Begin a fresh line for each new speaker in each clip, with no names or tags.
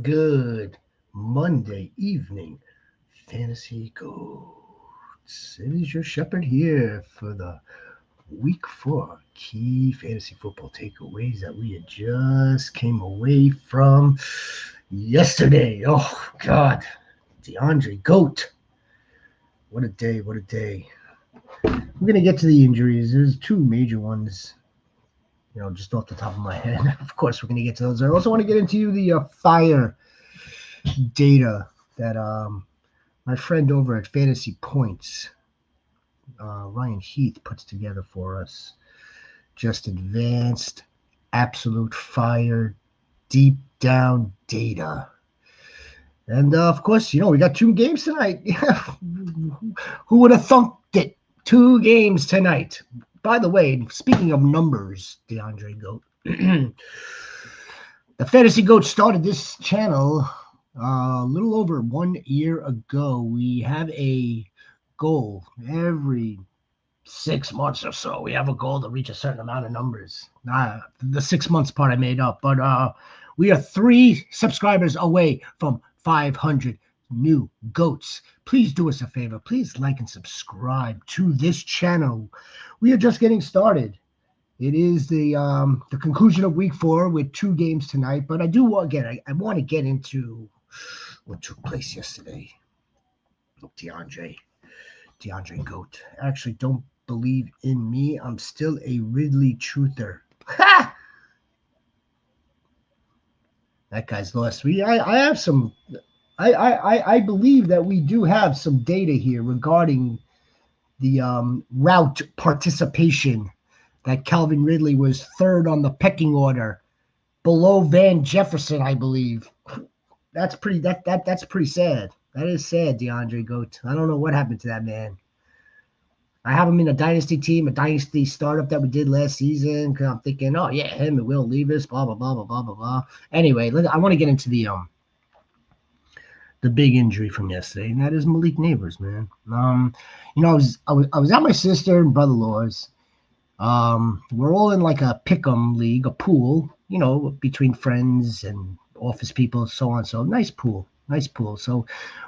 good Monday evening, Fantasy Goats. It is your shepherd here for the week 4 key fantasy football takeaways that we had just came away from yesterday. Oh, God. DeAndre Goat. What a day. What a day. We're going to get to the injuries. There's two major ones, just off the top of my head. Of course, we're going to get to those. I also want to get into the fire data that my friend over at Fantasy Points, Ryan Heath, puts together for us. Just advanced, absolute fire, deep down data. And of course, we got 2 games tonight. Who would have thunked it? 2 games tonight. By the way, speaking of numbers, DeAndre Goat, the Fantasy Goat started this channel a little over 1 year ago. We have a goal every 6 months or so. We have a goal to reach a certain amount of numbers. The 6 months part I made up, but we are 3 subscribers away from 500 new goats. Please do us a favor. Please like and subscribe to this channel. We are just getting started. It is the conclusion of week 4 with 2 games tonight, but I want to get into what took place yesterday. DeAndre Goat. Actually, don't believe in me. I'm still a Ridley truther. Ha! That guy's lost. I have some. I believe that we do have some data here regarding the route participation. That Calvin Ridley was 3rd on the pecking order, below Van Jefferson, I believe. That's pretty. That's pretty sad. That is sad, DeAndre Goat. I don't know what happened to that man. I have him in a dynasty team, a dynasty startup that we did last season. Because I'm thinking, oh yeah, him and Will Levis, blah blah blah blah blah blah blah. Anyway, I want to get into the big injury from yesterday, and that is Malik Neighbors, man. I was at my sister and brother-in-law's. We're all in like a pick'em league, a pool, between friends and office people, so on. So nice pool. So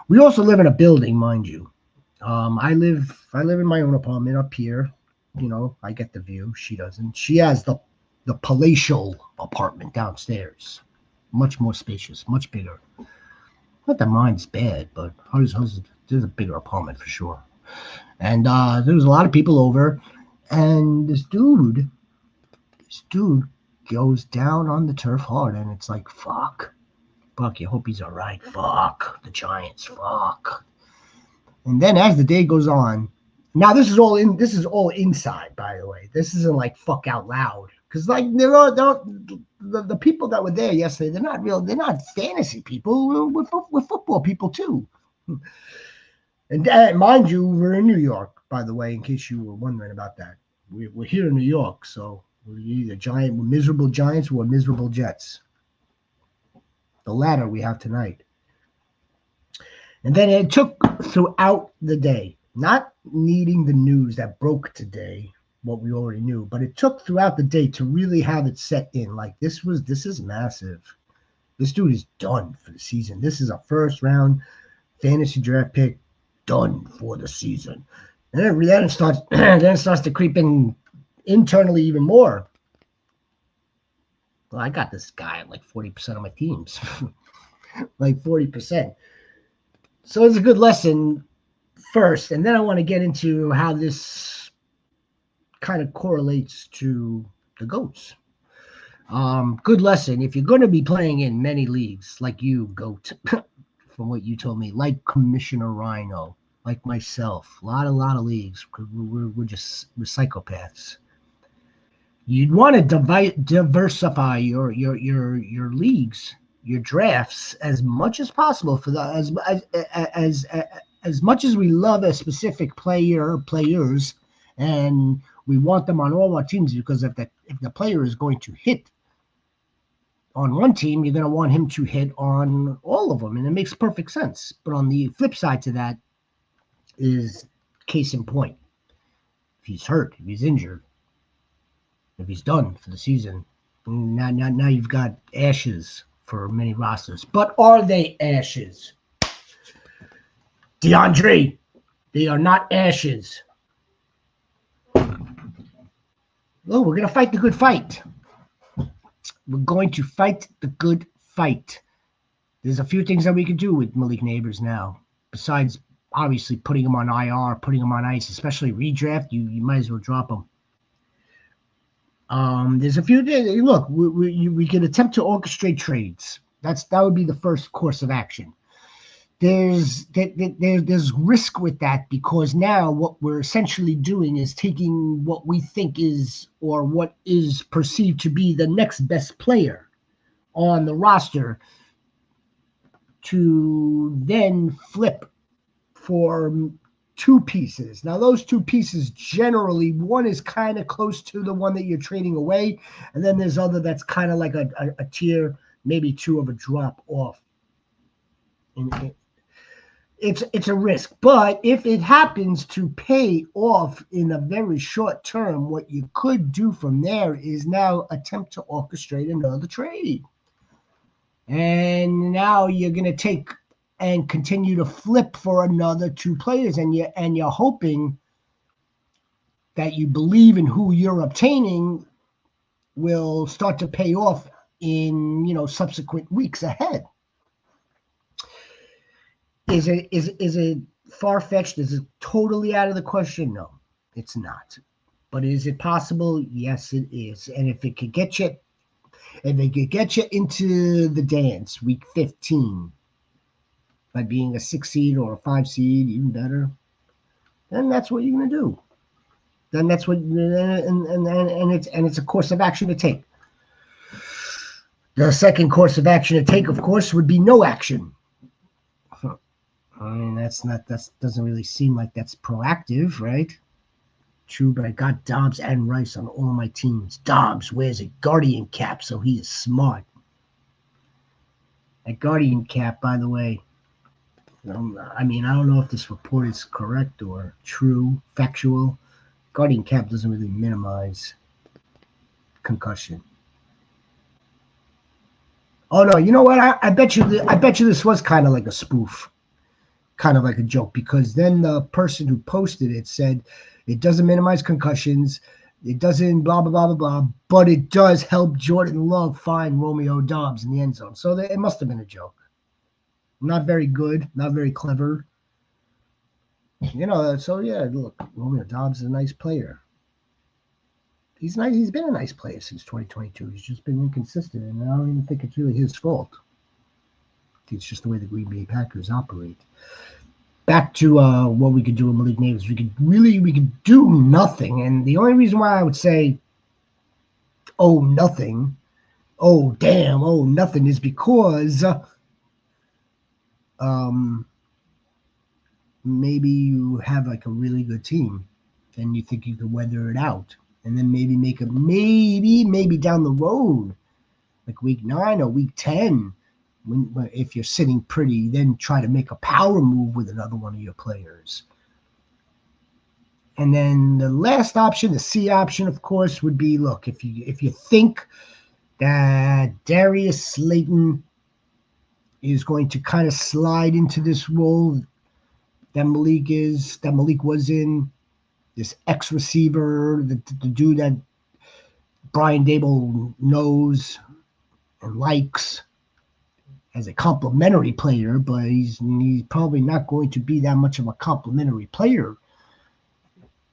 we also live in a building, mind you. I live in my own apartment up here. I get the view. She doesn't. She has the palatial apartment downstairs, much more spacious, much bigger. Not that mine's bad, but hers is a bigger apartment for sure. And there was a lot of people over, and this dude goes down on the turf hard, and it's like, fuck, you hope he's all right. Fuck the Giants. Fuck. And then as the day goes on, now this is all inside, by the way. This isn't like fuck out loud, because like the people that were there yesterday, they're not fantasy people. We're football people too. And mind you, we're in New York, by the way, in case you were wondering about that. We're here in New York, so we're either miserable Giants or miserable Jets. The latter we have tonight. And then it took throughout the day, not needing the news that broke today, what we already knew, but it took throughout the day to really have it set in. Like this is massive. This dude is done for the season. This is a 1st round fantasy draft pick, done for the season. And then it starts to creep in internally even more. Well, I got this guy at like 40% of my teams, like 40%. So it's a good lesson first, and then I want to get into how this kind of correlates to the GOATs. Good lesson. If you're going to be playing in many leagues, like you, GOAT, from what you told me, like Commissioner Rhino, like myself, a lot of leagues, we're psychopaths. You'd want to diversify your leagues, your drafts, as much as possible for as much as we love a specific players, and we want them on all our teams, because if the player is going to hit on one team, you're going to want him to hit on all of them, and it makes perfect sense. But on the flip side to that is case in point. If he's hurt, if he's injured, if he's done for the season, now you've got ashes for many rosters. But are they ashes? DeAndre, they are not ashes. Oh, we're going to fight the good fight. We're going to fight the good fight. There's a few things that we can do with Malik Neighbors now, besides obviously putting him on IR, putting him on ice, especially redraft. You might as well drop him. There's a few. Look, we can attempt to orchestrate trades. That would be the first course of action. There's risk with that, because now what we're essentially doing is taking what we think is, or what is perceived to be, the next best player on the roster, to then flip for two pieces. Now, those two pieces, generally, one is kind of close to the one that you're trading away, and then there's other that's kind of like a tier, maybe two of a drop off. It's a risk, but if it happens to pay off in a very short term, what you could do from there is now attempt to orchestrate another trade. And now you're going to take and continue to flip for another two players, and you're hoping that you believe in who you're obtaining will start to pay off in subsequent weeks ahead. Is it far-fetched? Is it totally out of the question? No, it's not. But is it possible? Yes, it is. And if it could get you into the dance, week 15, by being a 6 seed or a 5 seed, even better, then that's what you're gonna do. Then that's what, and it's a course of action to take. The second course of action to take, of course, would be no action. I mean, that doesn't really seem like that's proactive, right? True, but I got Dobbs and Rice on all my teams. Dobbs wears a Guardian cap, so he is smart. A Guardian cap, by the way, I mean, I don't know if this report is correct or true, factual. Guardian cap doesn't really minimize concussion. Oh no, you know what? I bet you this was kind of like a spoof, kind of like a joke, because then the person who posted it said it doesn't minimize concussions, it doesn't blah blah blah blah blah, but it does help Jordan Love find Romeo Dobbs in the end zone. So it must have been a joke. Not very good, not very clever. So yeah, look, Romeo Dobbs is a nice player. He's nice. He's been a nice player since 2022. He's just been inconsistent, and I don't even think it's really his fault. I think it's just the way the Green Bay Packers operate. Back to what we could do with Malik Neighbors. We could do nothing, and the only reason why I would say, oh, nothing, oh, damn, oh, nothing, is because maybe you have like a really good team and you think you can weather it out, and then maybe make maybe down the road, like week 9 or week 10, if you're sitting pretty, then try to make a power move with another one of your players. And then the last option, the C option, of course, would be, look, if you think that Darius Slayton is going to kind of slide into this role that Malik was in, this ex-receiver, the dude that Brian Dable knows and likes as a complimentary player, but he's probably not going to be that much of a complimentary player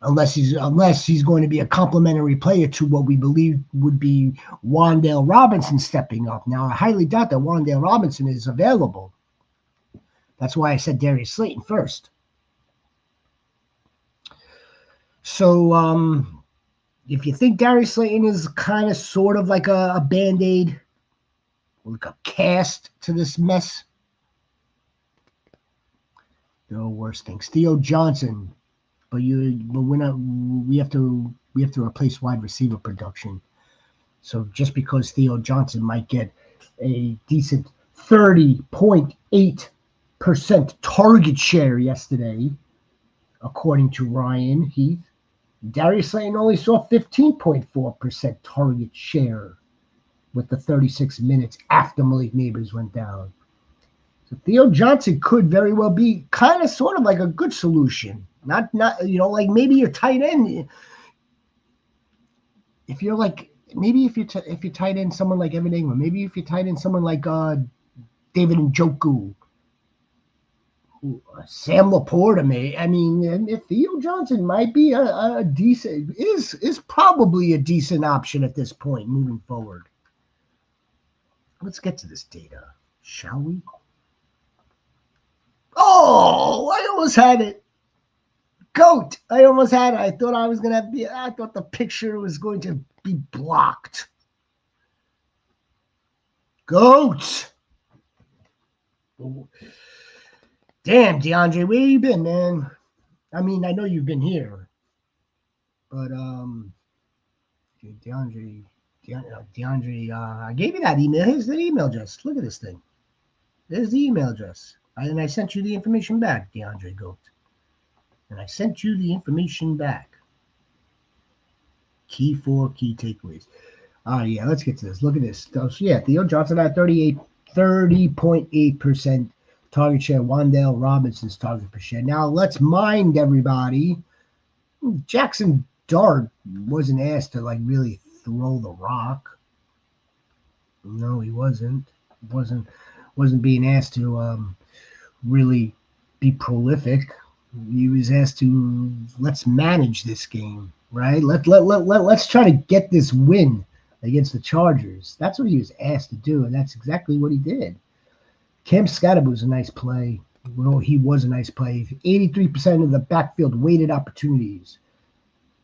unless he's going to be a complimentary player to what we believe would be Wan'Dale Robinson stepping up. Now, I highly doubt that Wan'Dale Robinson is available. That's why I said Darius Slayton first. So if you think Darius Slayton is kind of sort of like a Band-Aid, like a cast to this mess, there are worse things. Theo Johnson, but we're not. We have to replace wide receiver production. So just because Theo Johnson might get a decent 30.8% target share yesterday, according to Ryan Heath, Darius Slayton only saw 15.4% target share with the 36 minutes after Malik Neighbors went down. So Theo Johnson could very well be kind of sort of like a good solution. Not like maybe your tight end. If you're like maybe if you tight end someone like Evan Ingram, maybe if you tight end someone like David Njoku, Sam Laporta, I mean, if Theo Johnson might be a decent is probably a decent option at this point moving forward. Let's get to this data, shall we? Oh, I almost had it. Goat. I almost had it. I thought I thought the picture was going to be blocked. Goat. Damn, DeAndre, where you been, man? I mean, I know you've been here, but DeAndre, I gave you that email. Here's the email address. Look at this thing. There's the email address. And I sent you the information back, DeAndre Goat. And I sent you the information back. Key takeaways. Yeah, let's get to this. Look at this. So, yeah, Theo Johnson at 30.8% target share. Wan'Dale Robinson's target per share. Now, let's mind everybody. Jackson Dart wasn't asked to, like, really throw the rock. No, he wasn't. Wasn't being asked to really be prolific. He was asked to let's manage this game, right? Let's try to get this win against the Chargers. That's what he was asked to do, and that's exactly what he did. Cam Scottaboo was a nice play. Well, he was a nice play. 83% of the backfield weighted opportunities.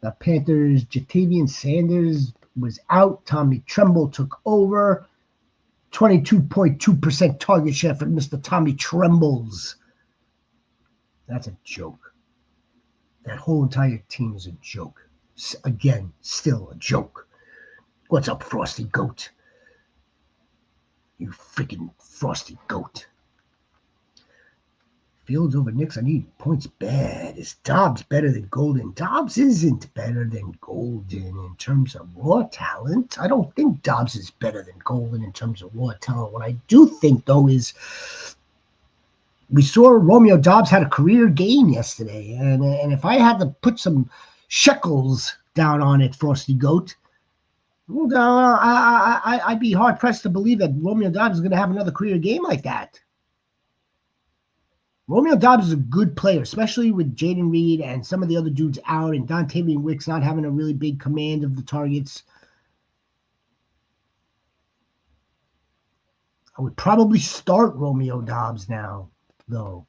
The Panthers' Jatavian Sanders was out. Tommy Tremble took over. 22.2% target share for Mr. Tommy Trembles. That's a joke. That whole entire team is a joke. Again, still a joke. What's up, Frosty Goat? You freaking Frosty Goat. Fields over Knicks. I need points bad. Is Dobbs better than Golden? Dobbs isn't better than Golden in terms of raw talent. I don't think Dobbs is better than Golden in terms of raw talent. What I do think, though, is we saw Romeo Dobbs had a career game yesterday. And if I had to put some shekels down on it, Frosty Goat, I'd be hard-pressed to believe that Romeo Dobbs is going to have another career game like that. Romeo Dobbs is a good player, especially with Jaden Reed and some of the other dudes out and Dontavian Wicks not having a really big command of the targets. I would probably start Romeo Dobbs now, though.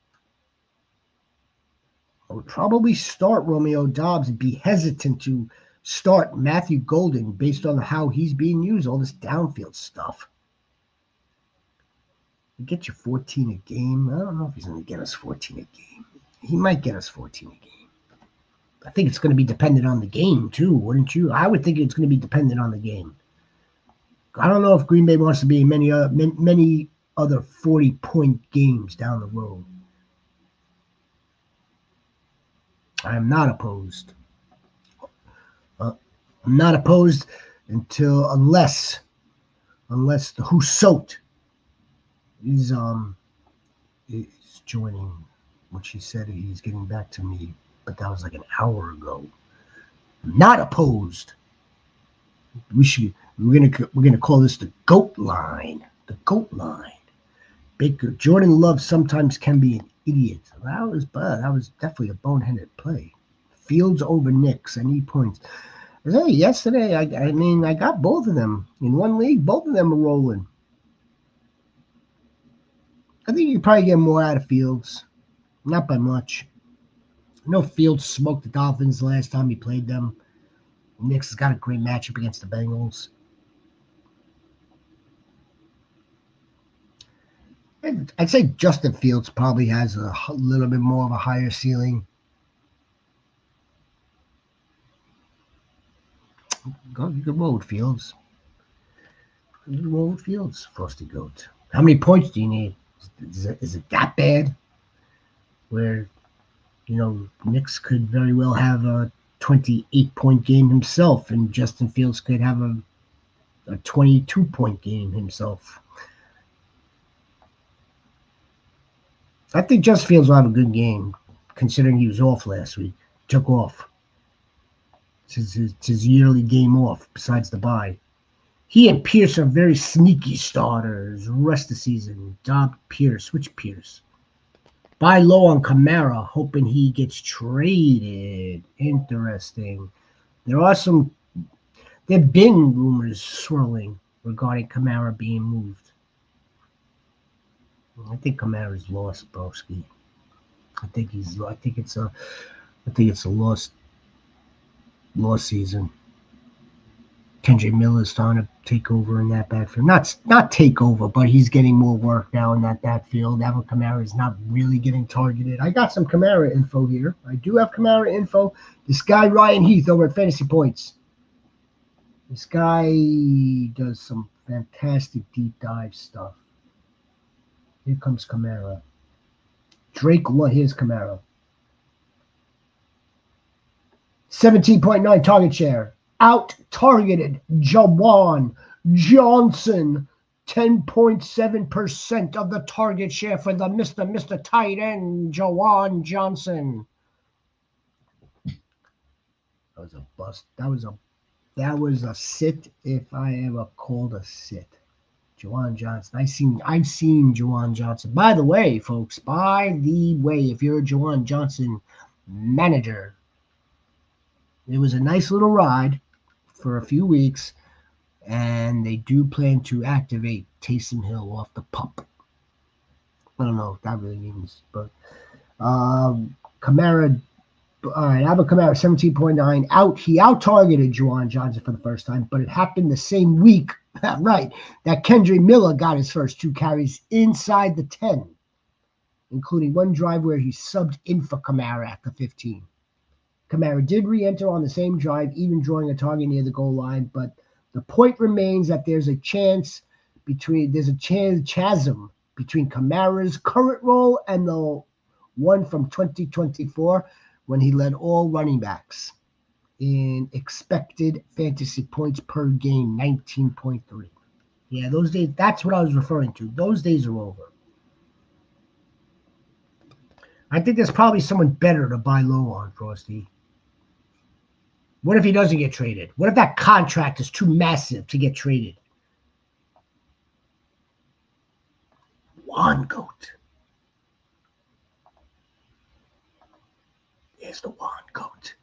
I would probably start Romeo Dobbs and be hesitant to start Matthew Golden based on how he's being used, all this downfield stuff. Get you 14 a game. I don't know if he's going to get us 14 a game. He might get us 14 a game. I think it's going to be dependent on the game, too, wouldn't you? I would think it's going to be dependent on the game. I don't know if Green Bay wants to be in many other 40-point games down the road. I am not opposed. I'm not opposed unless the Husot is joining, which he said he's getting back to me, but that was like an hour ago. I'm not opposed. We're gonna call this the GOAT line. The GOAT line. Baker Jordan Love sometimes can be an idiot. That was definitely a boneheaded play. Fields over Knicks. I need points. Hey, yesterday I got both of them in one league. Both of them are rolling. I think you probably get more out of Fields. Not by much. I know Fields smoked the Dolphins the last time he played them. Knicks has got a great matchup against the Bengals. I'd say Justin Fields probably has a little bit more of a higher ceiling. You can roll with Fields. You roll with Fields, Frosty Goat. How many points do you need? Is it that bad? Where, Knicks could very well have a 28-point game himself, and Justin Fields could have a a 22-point game himself. I think Justin Fields will have a good game, considering he was off last week. Took off. It's his yearly game off, besides the bye. He and Pierce are very sneaky starters. Rest of the season. Dob Pierce. Which Pierce? Buy low on Kamara, hoping he gets traded. Interesting. There have been rumors swirling regarding Kamara being moved. I think Kamara's lost, broski. I think it's a lost season. Kendrick Miller's starting to take over in that backfield. Not take over, but he's getting more work now in that backfield. Alvin Kamara is not really getting targeted. I got some Kamara info here. I do have Kamara info. This guy Ryan Heath over at Fantasy Points. This guy does some fantastic deep dive stuff. Here comes Kamara. Here's Kamara. 17.9 target share. Out-targeted Jawan Johnson. 10.7% of the target share for the Mr. Tight End, Jawan Johnson. That was a bust. That was a sit if I ever called a sit. Jawan Johnson. I've seen Jawan Johnson. By the way, folks, if you're a Jawan Johnson manager, it was a nice little ride for a few weeks, and they do plan to activate Taysom Hill off the pup. I don't know what that really means, but Kamara. All right, Alvin Kamara, 17.9. He out-targeted Juwan Johnson for the first time, but it happened the same week, right, that Kendrick Miller got his first 2 carries inside the 10, including one drive where he subbed in for Kamara at the 15. Kamara did re-enter on the same drive, even drawing a target near the goal line, but the point remains that there's a chasm between Kamara's current role and the one from 2024, when he led all running backs in expected fantasy points per game, 19.3. Yeah, those days, that's what I was referring to. Those days are over. I think there's probably someone better to buy low on, Frosty. What if he doesn't get traded? What if that contract is too massive to get traded? Juan Goat. There's the Juan Goat.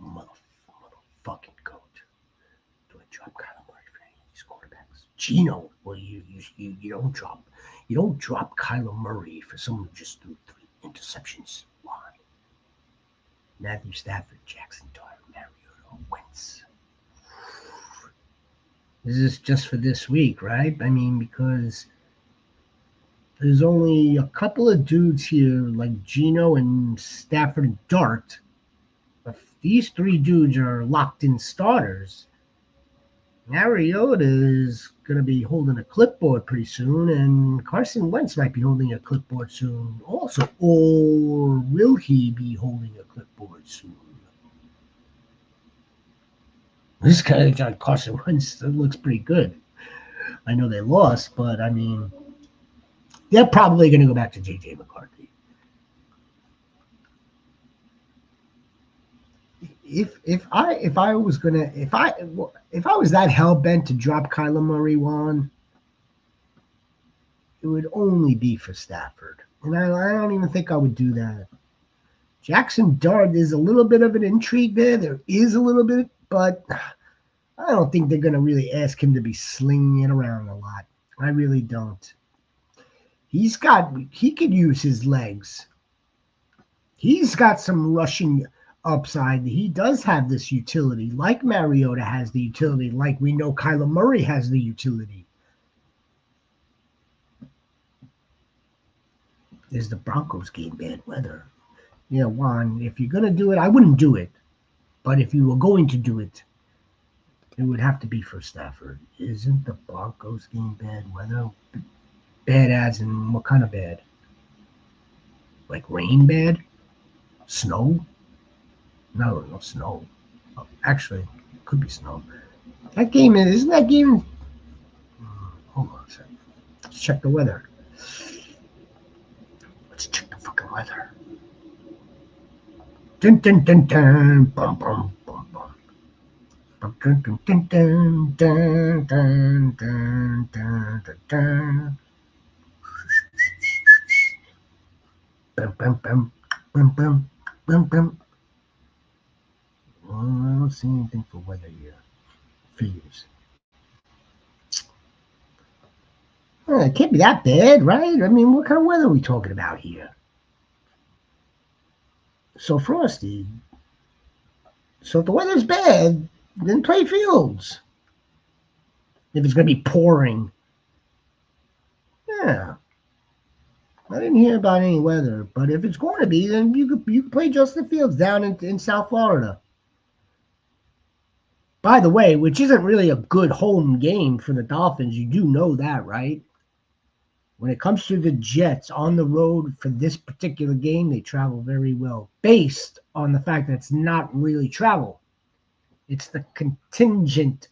Motherfucking goat. Do I drop Kyler Murray for any of these quarterbacks? Gino, well, you don't drop Kyler Murray for someone who just threw 3 interceptions. Why? Matthew Stafford, Jackson Dart, Mariota, Wentz. This is just for this week, right? I mean, because there's only a couple of dudes here like Gino and Stafford and Dart. If these 3 dudes are locked in starters, Mariota is going to be holding a clipboard pretty soon, and Carson Wentz might be holding a clipboard soon also. Or will he be holding a clipboard soon? This guy, Carson Wentz, looks pretty good. I know they lost, but I mean, they're probably going to go back to J.J. McCarthy. If I was that hell bent to drop Kyler Murray one, it would only be for Stafford, and I don't even think I would do that. Jackson Dart is a little bit of an intrigue there. There is a little bit, but I don't think they're going to really ask him to be slinging it around a lot. I really don't. He could use his legs. He's got some rushing upside. He does have this utility, like Mariota has the utility, like we know Kyler Murray has the utility. There's the Broncos game, bad weather. Yeah, Juan, if you're going to do it, I wouldn't do it. But if you were going to do it, it would have to be for Stafford. Isn't the Broncos game bad weather? Bad as in what kind of bad? Like rain bad? Snow? No snow. Oh, actually, it could be snow. That game isn't that game? Hold on a second. Let's check the weather. Let's check the fucking weather. Dun dun dun dun. Bum bum bum bum. Dun dun dun dun dun dun dun dun dun dun. Bum bum bum bum bum bum bum. I don't see anything for weather here. Figures. It can't be that bad, right? I mean, what kind of weather are we talking about here? So frosty. So if the weather's bad, then play fields. If it's going to be pouring. Yeah. I didn't hear about any weather, but if it's going to be, then you could play Justin Fields down in South Florida. By the way, which isn't really a good home game for the Dolphins. You do know that, right? When it comes to the Jets on the road for this particular game, they travel very well, based on the fact that it's not really travel. It's the contingent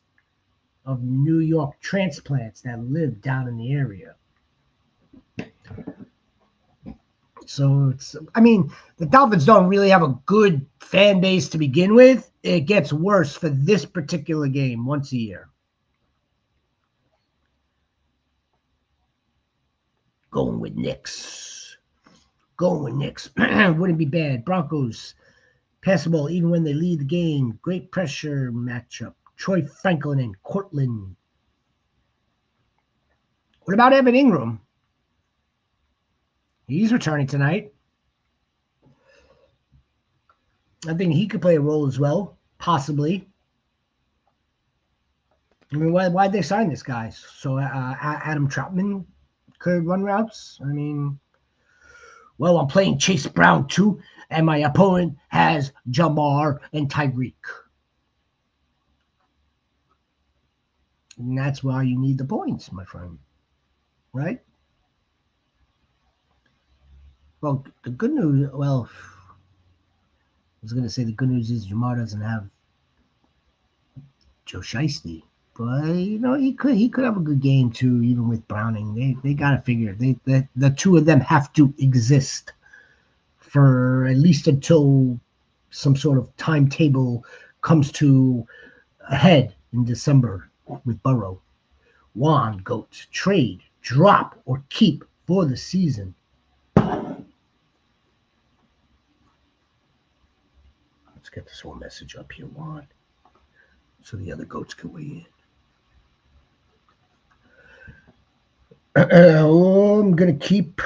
of New York transplants that live down in the area. So the Dolphins don't really have a good fan base to begin with. It gets worse for this particular game once a year. Going with Knicks. Wouldn't be bad. Broncos pass the ball even when they lead the game. Great pressure matchup. Troy Franklin and Cortland. What about Evan Ingram? He's returning tonight. I think he could play a role as well, possibly. I mean, why'd they sign this guy? So Adam Troutman could run routes? I mean, well, I'm playing Chase Brown too, and my opponent has Jamar and Tyreek. And that's why you need the points, my friend. Right? Well, the good news, I was going to say the good news is Jamar doesn't have Joe Shiesty. But he could have a good game too, even with Browning. They gotta figure the two of them have to exist for at least until some sort of timetable comes to a head in December with Burrow. Juan, goats, trade, drop, or keep for the season. Let's get this whole message up here, Juan, so the other goats can weigh in. I'm going to keep.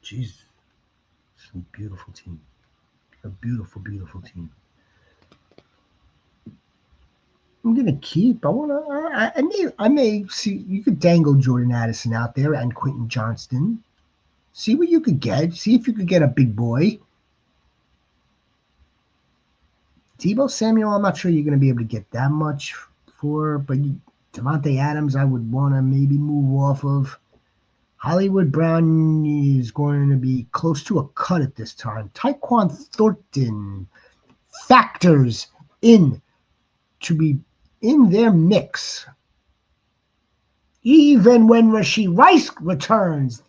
Jeez. It's a beautiful team. A beautiful, beautiful team. I'm going to keep. I may see. You could dangle Jordan Addison out there and Quentin Johnston. See what you could get. See if you could get a big boy. Deebo Samuel, I'm not sure you're going to be able to get that much for, but Devontae Adams, I would want to maybe move off of. Hollywood Brown is going to be close to a cut at this time. Tyquan Thornton factors in to be in their mix. Even when Rashee Rice returns,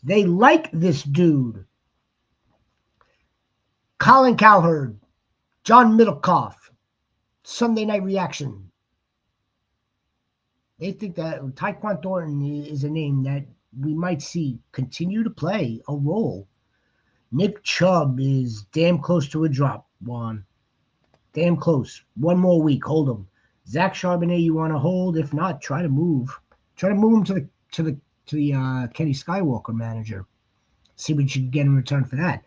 they like this dude. Colin Cowherd, John Middlecoff, Sunday Night Reaction. They think that Tyquan Thornton is a name that we might see continue to play a role. Nick Chubb is damn close to a drop, Juan. Damn close. One more week. Hold him. Zach Charbonnet, you want to hold? If not, try to move. Try to move him to the Kenny Skywalker manager. See what you can get in return for that.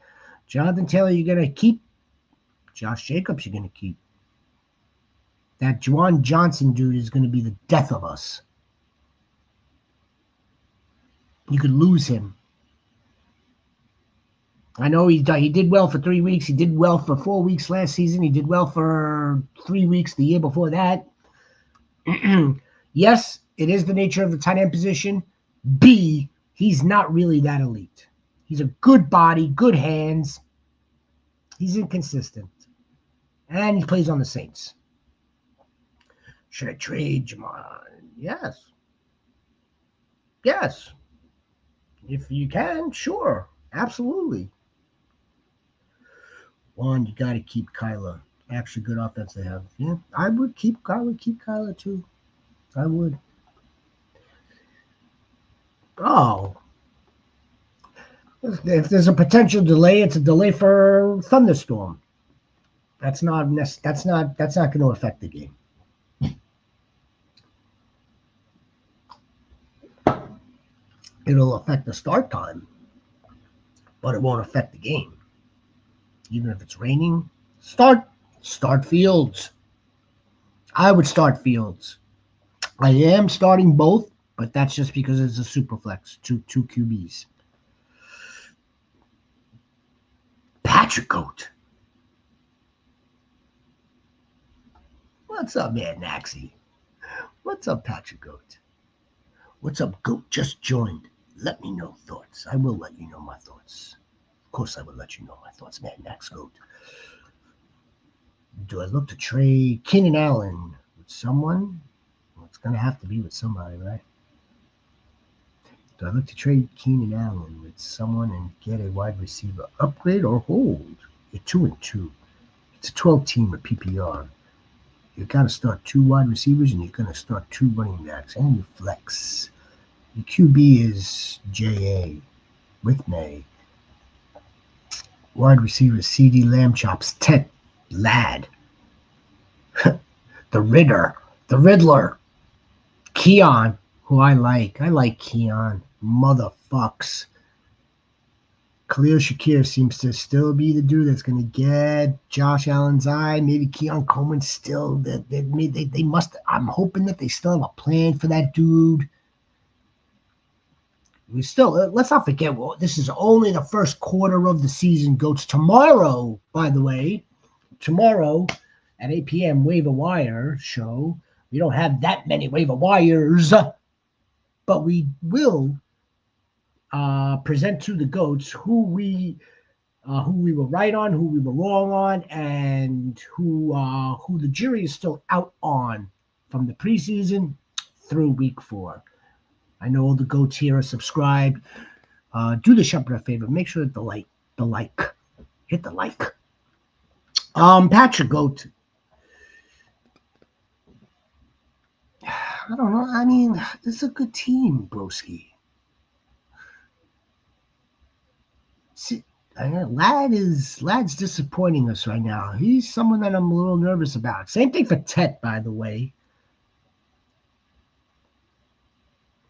Jonathan Taylor, you're gonna keep. Josh Jacobs, you're gonna keep. That Juwan Johnson dude is gonna be the death of us. You could lose him. I know he did well for 3 weeks. He did well for 4 weeks last season. He did well for 3 weeks the year before that. Yes, it is the nature of the tight end position. B, he's not really that elite. He's a good body, good hands. He's inconsistent. And he plays on the Saints. Should I trade Jamar? Yes. Yes. If you can, sure. Absolutely. One, you got to keep Kyler. Actually, good offense they have. Yeah, I would keep Kyler. Keep Kyler, too. I would. Oh. If there's a potential delay, it's a delay for thunderstorm. That's not going to affect the game. It'll affect the start time, but it won't affect the game. Even if it's raining, start Fields. I would start Fields. I am starting both, but that's just because it's a super flex, two QBs. Patrick Goat. What's up, man, Naxie? What's up, Patrick Goat? What's up, Goat? Just joined. Let me know thoughts. I will let you know my thoughts. Of course, I will let you know my thoughts, man, Nax Goat. Do I look to trade Keenan Allen with someone? Well, it's going to have to be with somebody, right? Do I look to trade Keenan Allen with someone and get a wide receiver upgrade or hold? You're 2-2. It's a 12-team with PPR. You've got to start 2 wide receivers and you're going to start 2 running backs and you flex. Your QB is J.A. with May. Wide receiver CD Lamb Chops Tet Lad. the Riddler. Keon, who I like. I like Keon. Motherfucks. Khalil Shakir seems to still be the dude that's going to get Josh Allen's eye. Maybe Keon Coleman still. They must. I'm hoping that they still have a plan for that dude. We still. Let's not forget. Well, this is only the first quarter of the season. Goes tomorrow, by the way. Tomorrow at 8 p.m. Waiver Wire show. We don't have that many waiver wires, but we will present to the goats who we were right on, who we were wrong on, and who the jury is still out on from the preseason through week 4. I know all the goats here are subscribed. Do the shepherd a favor. Make sure that hit the like. Patrick Goat. I don't know. I mean, this is a good team, broski. See, Lad's disappointing us right now. He's someone that I'm a little nervous about. Same thing for Tet, by the way.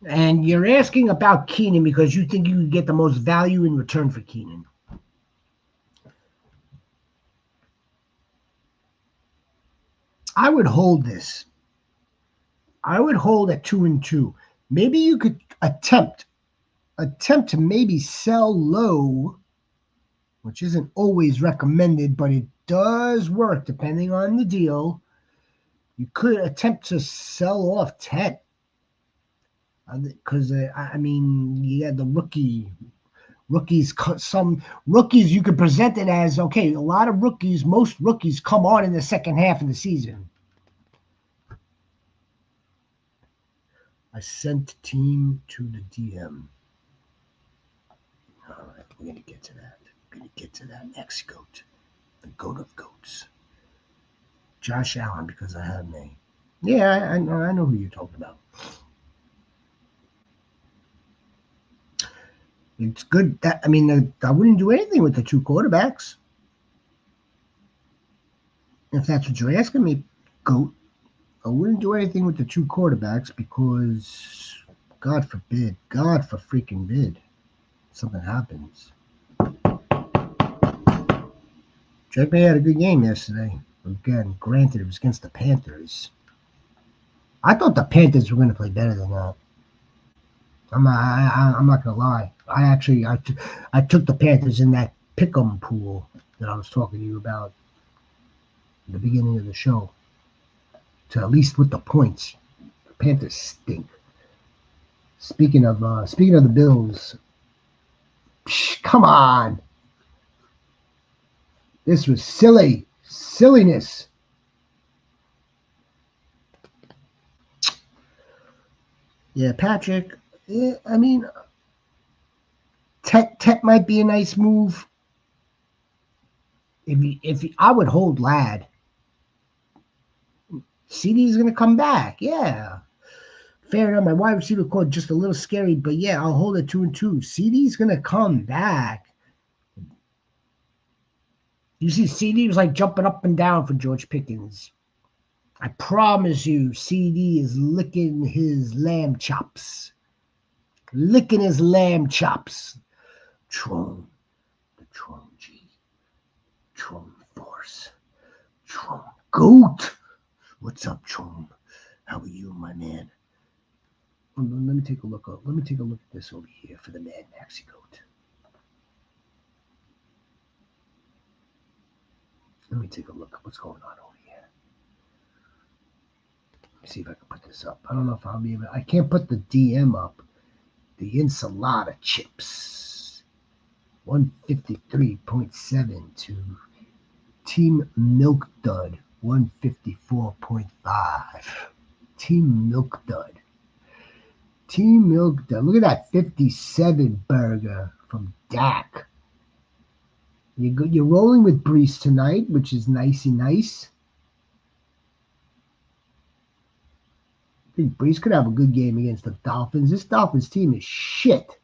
And you're asking about Keenan because you think you can get the most value in return for Keenan. I would hold this. I would hold at 2-2. Maybe you could attempt to maybe sell low, which isn't always recommended, but it does work depending on the deal. You could attempt to sell off Tet. Because, I mean, you had the rookies, some rookies you could present it as, okay, a lot of rookies, most rookies come on in the second half of the season. I sent team to the DM. All right, we're going to get to that. Next goat. The goat of goats. Josh Allen, because I have May. Yeah, I know who you're talking about. It's good that, I mean, I wouldn't do anything with the 2 quarterbacks. If that's what you're asking me, goat. I wouldn't do anything with the 2 quarterbacks because, God forbid, something happens. Drake May had a good game yesterday. Again, granted, it was against the Panthers. I thought the Panthers were going to play better than that. I'm not going to lie. I took the Panthers in that pick'em pool that I was talking to you about at the beginning of the show. To at least with the points. The Panthers stink. Speaking of the Bills, come on. This was silly. Silliness. Yeah, Patrick. Yeah, I mean, Tet might be a nice move. I would hold Lad. CD's gonna come back. Yeah. Fair enough. My wide receiver core just a little scary, but yeah, I'll hold it 2-2. CD's gonna come back. You see, CD was like jumping up and down for George Pickens. I promise you, CD is licking his lamb chops. Licking his lamb chops. Tron. The Tron G. Tron Force. Tron Goat. What's up, Tron? How are you, my man? Let me take a look. Let me take a look at this over here for the Mad Maxi Goat. Let me take a look at what's going on over here. Let me see if I can put this up. I don't know if I'll be able. I can't put the DM up. The enchilada chips. 153.7 to Team Milk Dud. 154.5. Team Milk Dud. Team Milk Dud. Look at that 57 burger from Dak. You're rolling with Brees tonight, which is nicey nice. I think Brees could have a good game against the Dolphins. This Dolphins team is shit.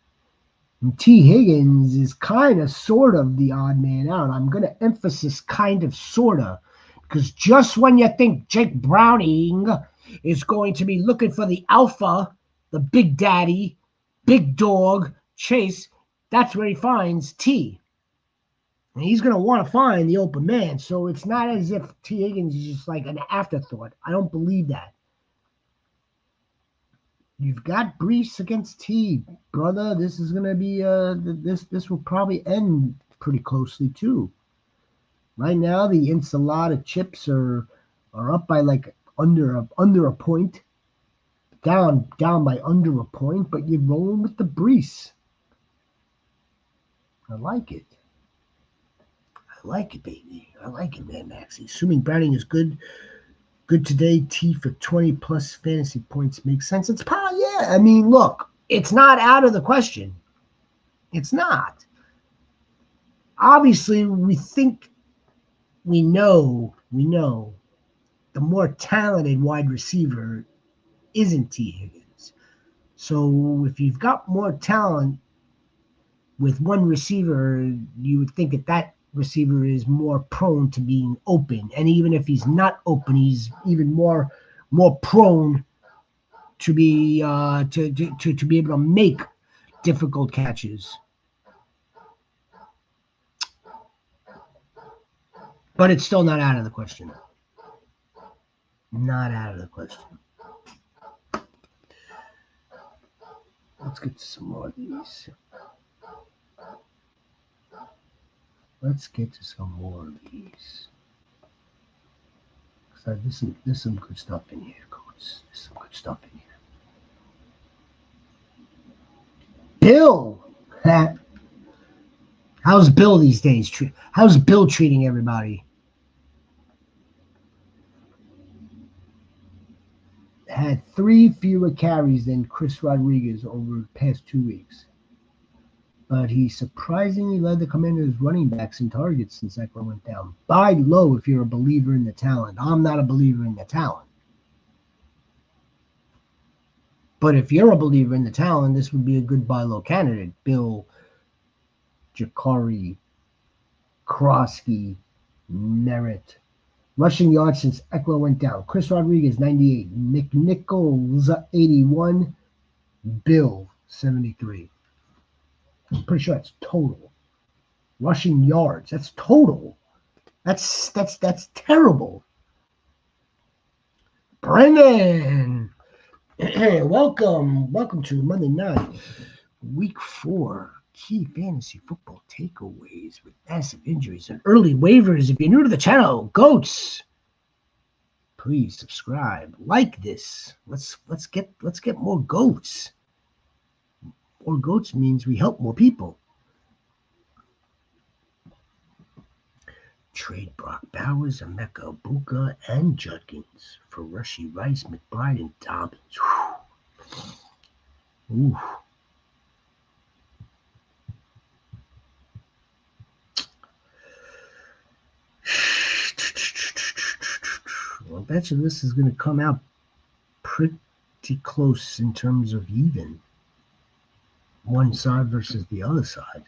And T. Higgins is kind of, sort of the odd man out. I'm going to emphasize kind of, sort of, because just when you think Jake Browning is going to be looking for the alpha, the big daddy, big dog, Chase, that's where he finds T. And he's going to want to find the open man. So it's not as if T. Higgins is just like an afterthought. I don't believe that. You've got Brees against T, brother. This is going to be this will probably end pretty closely too. Right now, the enchilada chips are up by like under a point, down by under a point, but you're rolling with the Brees. I like it. I like it, baby. I like it, man, Maxie. Assuming Browning is good today, T for 20 plus fantasy points makes sense. It's probably, yeah. I mean, look, it's not out of the question. It's not. Obviously, we know the more talented wide receiver isn't T. Higgins. So if you've got more talent with one receiver, you would think that receiver is more prone to being open. And even if he's not open, he's even more prone to be to be able to make difficult catches. But it's still not out of the question. Not out of the question. Let's get to some more of these. Let's get to some more of these. There's some good stuff in here, coach. There's some good stuff in here. Bill! How's Bill these days? How's Bill treating everybody? Had 3 fewer carries than Chris Rodriguez over the past 2 weeks. But he surprisingly led the Commanders' running backs in targets since Eckler went down. Buy low if you're a believer in the talent. I'm not a believer in the talent. But if you're a believer in the talent, this would be a good buy low candidate. Bill, Jakari, Krosky, Merritt. Rushing yards since Eckler went down. Chris Rodriguez, 98. McNichols, 81. Bill, 73. I'm pretty sure that's total. Rushing yards, that's total. That's terrible. Brendan, welcome to Monday night, week 4, key fantasy football takeaways with massive injuries and early waivers. If you're new to the channel, goats, please subscribe, like this. Let's get more goats. More goats means we help more people. Trade Brock Bowers, Emeka Egbuka, and Judkins for Rushy Rice, McBride, and Dobbins. Ooh. Well, I bet you this is going to come out pretty close in terms of even. One side versus the other side.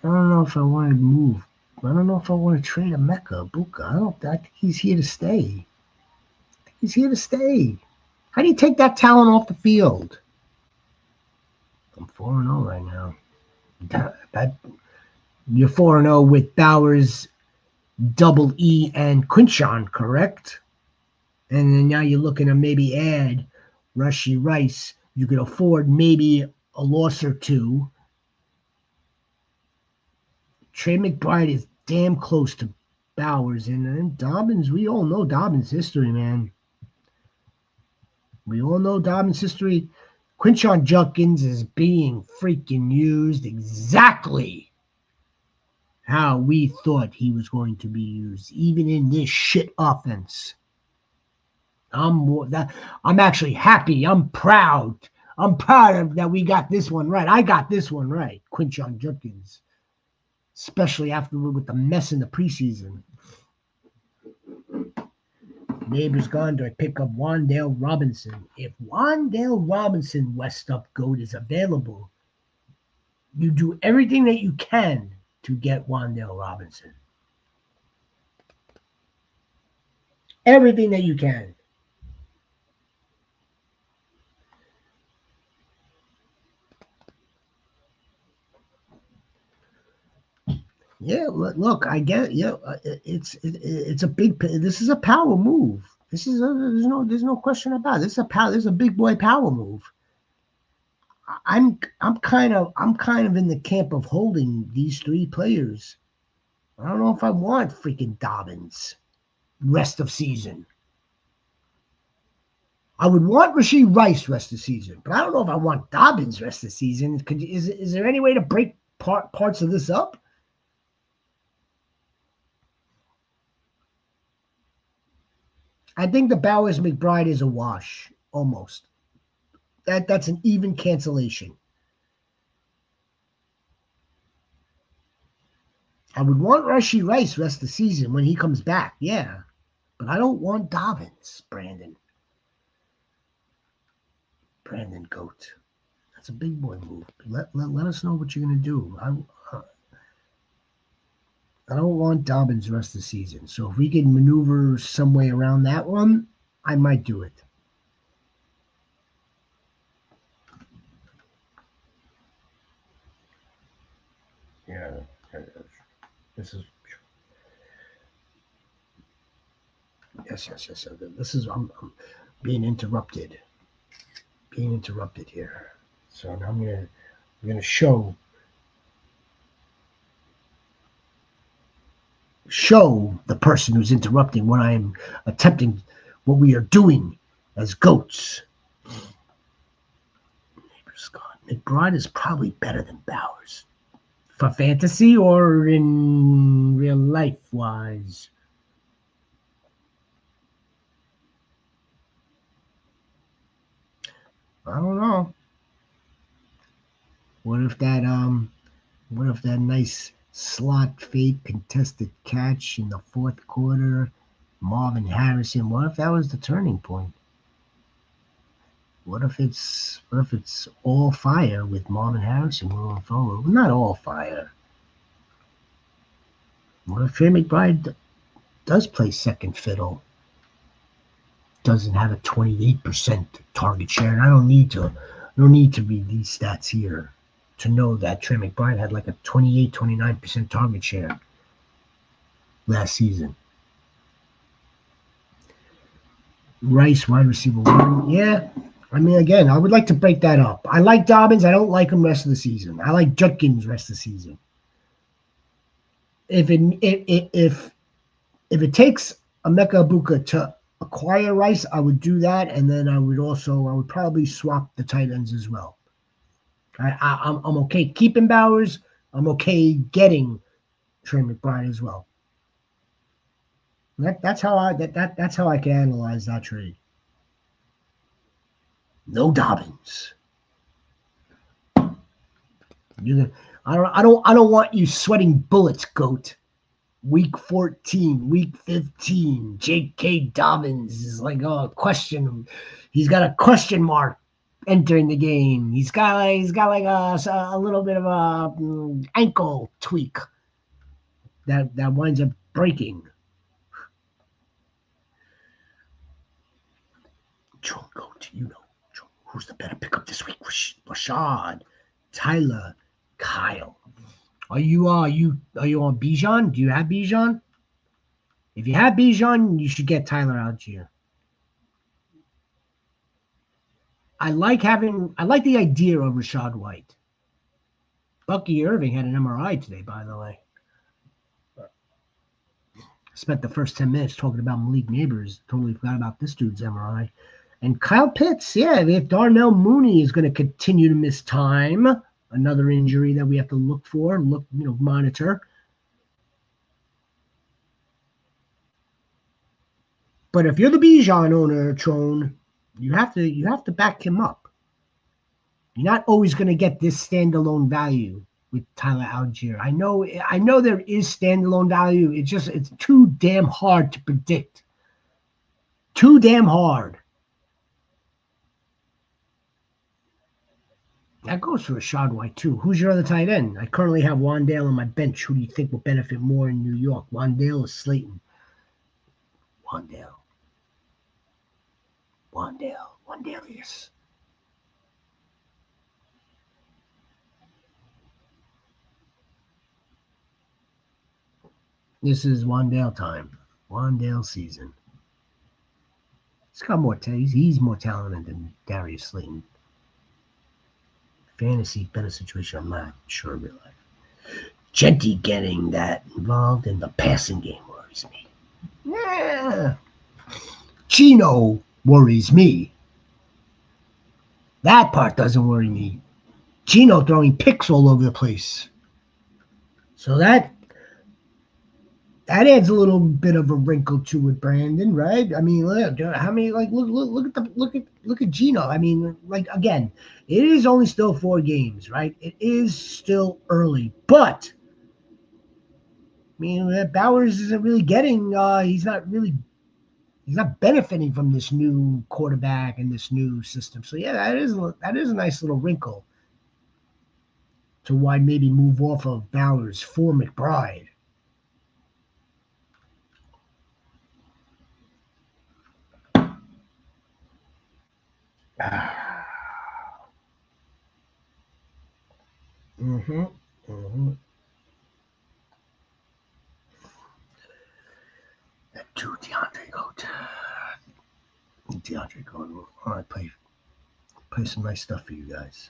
I don't know if I want to move. I don't know if I want to trade Emeka Egbuka. I think he's here to stay. He's here to stay. How do you take that talent off the field? I'm 4-0 right now. You're 4-0 with Bowers, Double E, and Quinchon, correct? And then now you're looking to maybe add Rushy Rice. You could afford maybe a loss or two. Trey McBride is damn close to Bowers. And then Dobbins, we all know Dobbins' history, man. We all know Dobbins' history. Quinchon Judkins is being freaking used exactly how we thought he was going to be used, even in this shit offense. I'm actually happy. I'm proud. I'm proud of that we got this one right. I got this one right, Quinchon Judkins, especially after with the mess in the preseason. Neighbors gone to pick up Wan'Dale Robinson. If Wan'Dale Robinson, West Up Goat, is available, you do everything that you can to get Wan'Dale Robinson. Everything that you can. Yeah, look, I get it. Yeah, it's a big. This is a power move. There's no question about it. This is a big boy power move. I'm kind of in the camp of holding these three players. I don't know if I want freaking Dobbins rest of season. I would want Rasheed Rice rest of season, but I don't know if I want Dobbins rest of season. Is there any way to break parts of this up? I think the Bowers McBride is a wash, almost. That's an even cancellation. I would want Rushy Rice rest of the season when he comes back, yeah. But I don't want Dobbins, Brandon Goat. That's a big boy move. Let us know what you're going to do. I don't want Dobbins rest of the season. So if we can maneuver some way around that one, I might do it. Yeah. This is. Yes. This is. I'm being interrupted. Here. So now I'm gonna show the person who's interrupting what I am attempting, what we are doing as goats. Neighbors gone. McBride is probably better than Bowers. For fantasy or in real life wise? I don't know. What if that nice slot fake contested catch in the fourth quarter, Marvin Harrison? What if that was the turning point? What if it's all fire with Marvin Harrison moving forward? Well, not all fire. What if Trey McBride does play second fiddle? Doesn't have a 28% target share, and I don't need to read these stats here to know that Trey McBride had like a 29% target share last season. Rice, wide receiver one. Yeah. I mean, again, I would like to break that up. I like Dobbins. I don't like him rest of the season. I like Judkins rest of the season. If it takes Emeka Egbuka to acquire Rice, I would do that, and then I would probably swap the tight ends as well. I'm okay keeping Bowers. I'm okay getting Trey McBride as well. That's how I can analyze that trade. No Dobbins. I don't want you sweating bullets, GOAT. Week 14, week 15, J.K. Dobbins is like a question. He's got a question mark entering the game. He's got like a little bit of a ankle tweak that winds up breaking. John, GOAT, who's the better pickup this week? Rashad, Tyler, Kyle. Are you on Bijan? Do you have Bijan? If you have Bijan, you should get Tyler Algier. I like the idea of Rashad White. Bucky Irving had an MRI today, by the way. Spent the first 10 minutes talking about Malik Neighbors. Totally forgot about this dude's MRI. And Kyle Pitts, if Darnell Mooney is going to continue to miss time, another injury that we have to look for, monitor. But if you're the Bijan owner, Tron, you have to back him up. You're not always going to get this standalone value with Tyler Algier. I know there is standalone value. It's too damn hard to predict. Too damn hard. That goes for Rashad White, too. Who's your other tight end? I currently have Wandale on my bench. Who do you think will benefit more in New York? Wandale or Slayton? Wandale, This is Wandale time. Wandale season. He's got more he's more talented than Darius Slayton. Fantasy better situation, I'm not sure of real life. Genty getting that involved in the passing game worries me. Yeah. Gino worries me. That part doesn't worry me. Gino throwing picks all over the place. So that adds a little bit of a wrinkle to it, Brandon, right? I mean, look at Gino. I mean, like, again, it is only still 4 games, right? It is still early, but I mean, Bowers isn't really getting. He's not benefiting from this new quarterback and this new system. So yeah, that is a nice little wrinkle to why maybe move off of Bowers for McBride. That dude, DeAndre Goat. All right, play some nice stuff for you guys.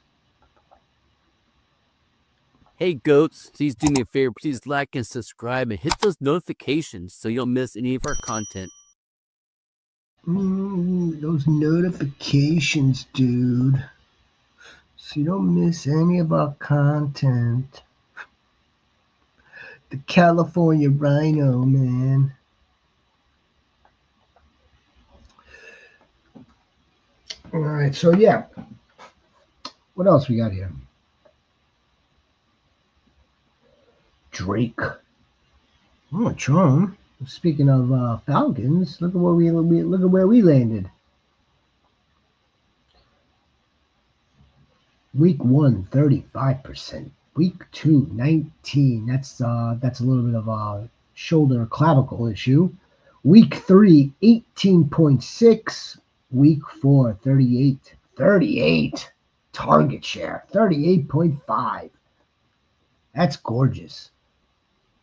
Hey goats, please do me a favor, please like and subscribe and hit those notifications so you don't miss any of our content.
Those notifications, dude. So you don't miss any of our content. The California Rhino, man. All right, so yeah. What else we got here? Drake. Oh, Tron. Speaking of Falcons, look at where we landed. Week 1, 35%. Week 2, 19. That's a little bit of a shoulder clavicle issue. Week 3, 18.6. Week 4, 38. 38. Target share, 38.5. That's gorgeous.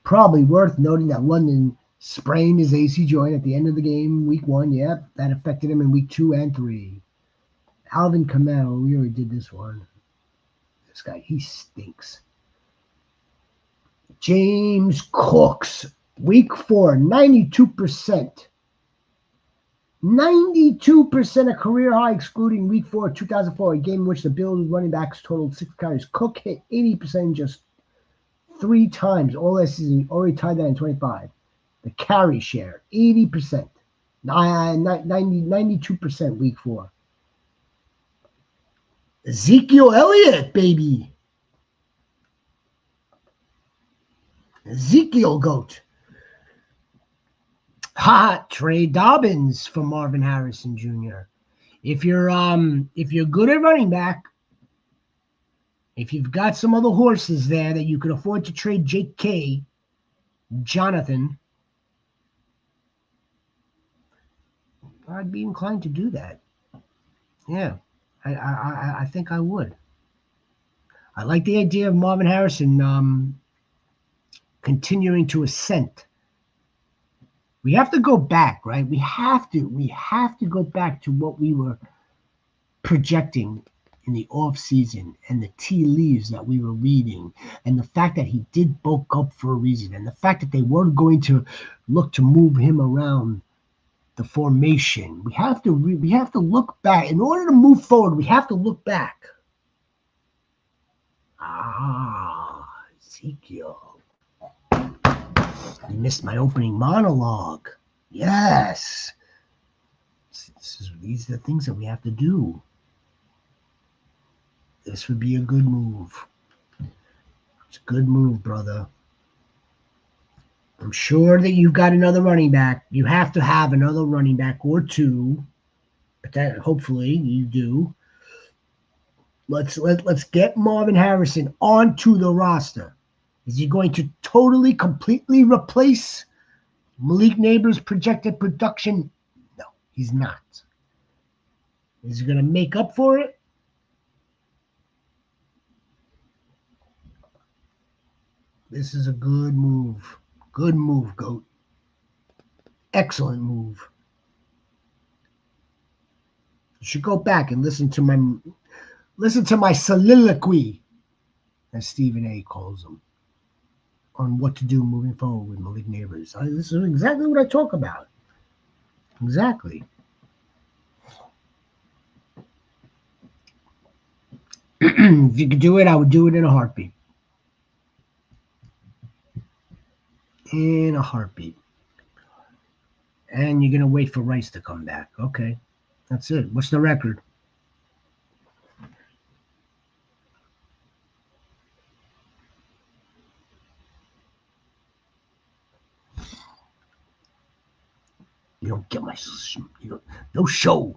Probably worth noting that London sprained his AC joint at the end of the game, week 1. Yeah, that affected him in week 2 and 3. Alvin Kamara, we already did this one. This guy, he stinks. James Cooks, week 4, 92%. 92% of career high, excluding week 4, 2004, a game in which the Bills running backs totaled 6 carries. Cook hit 80% in just 3 times all last season. Already tied that in 25. The carry share, 80%. 92% week 4. Ezekiel Elliott, baby. Ezekiel goat. Trey Dobbins for Marvin Harrison Jr. If you're good at running back, if you've got some other horses there that you could afford to trade J.K. Jonathan, I'd be inclined to do that. Yeah, I think I would. I like the idea of Marvin Harrison continuing to ascend. We have to go back, right? We have to go back to what we were projecting in the off season and the tea leaves that we were reading, and the fact that he did bulk up for a reason, and the fact that they weren't going to look to move him around the formation. We have to look back. In order to move forward, we have to look back. Ezekiel. You missed my opening monologue. Yes. These are the things that we have to do. This would be a good move. It's a good move, brother. I'm sure that you've got another running back. You have to have another running back or two. But that, hopefully you do. Let's get Marvin Harrison onto the roster. Is he going to totally, completely replace Malik Neighbors' projected production? No, he's not. Is he going to make up for it? This is a good move. Good move, GOAT. Excellent move. You should go back and listen to my soliloquy, as Stephen A. calls them, on what to do moving forward with Malik Neighbors. This is exactly what I talk about. Exactly. If you could do it, I would do it in a heartbeat. In a heartbeat. And you're going to wait for Rice to come back. Okay. That's it. What's the record? You don't get my... No show.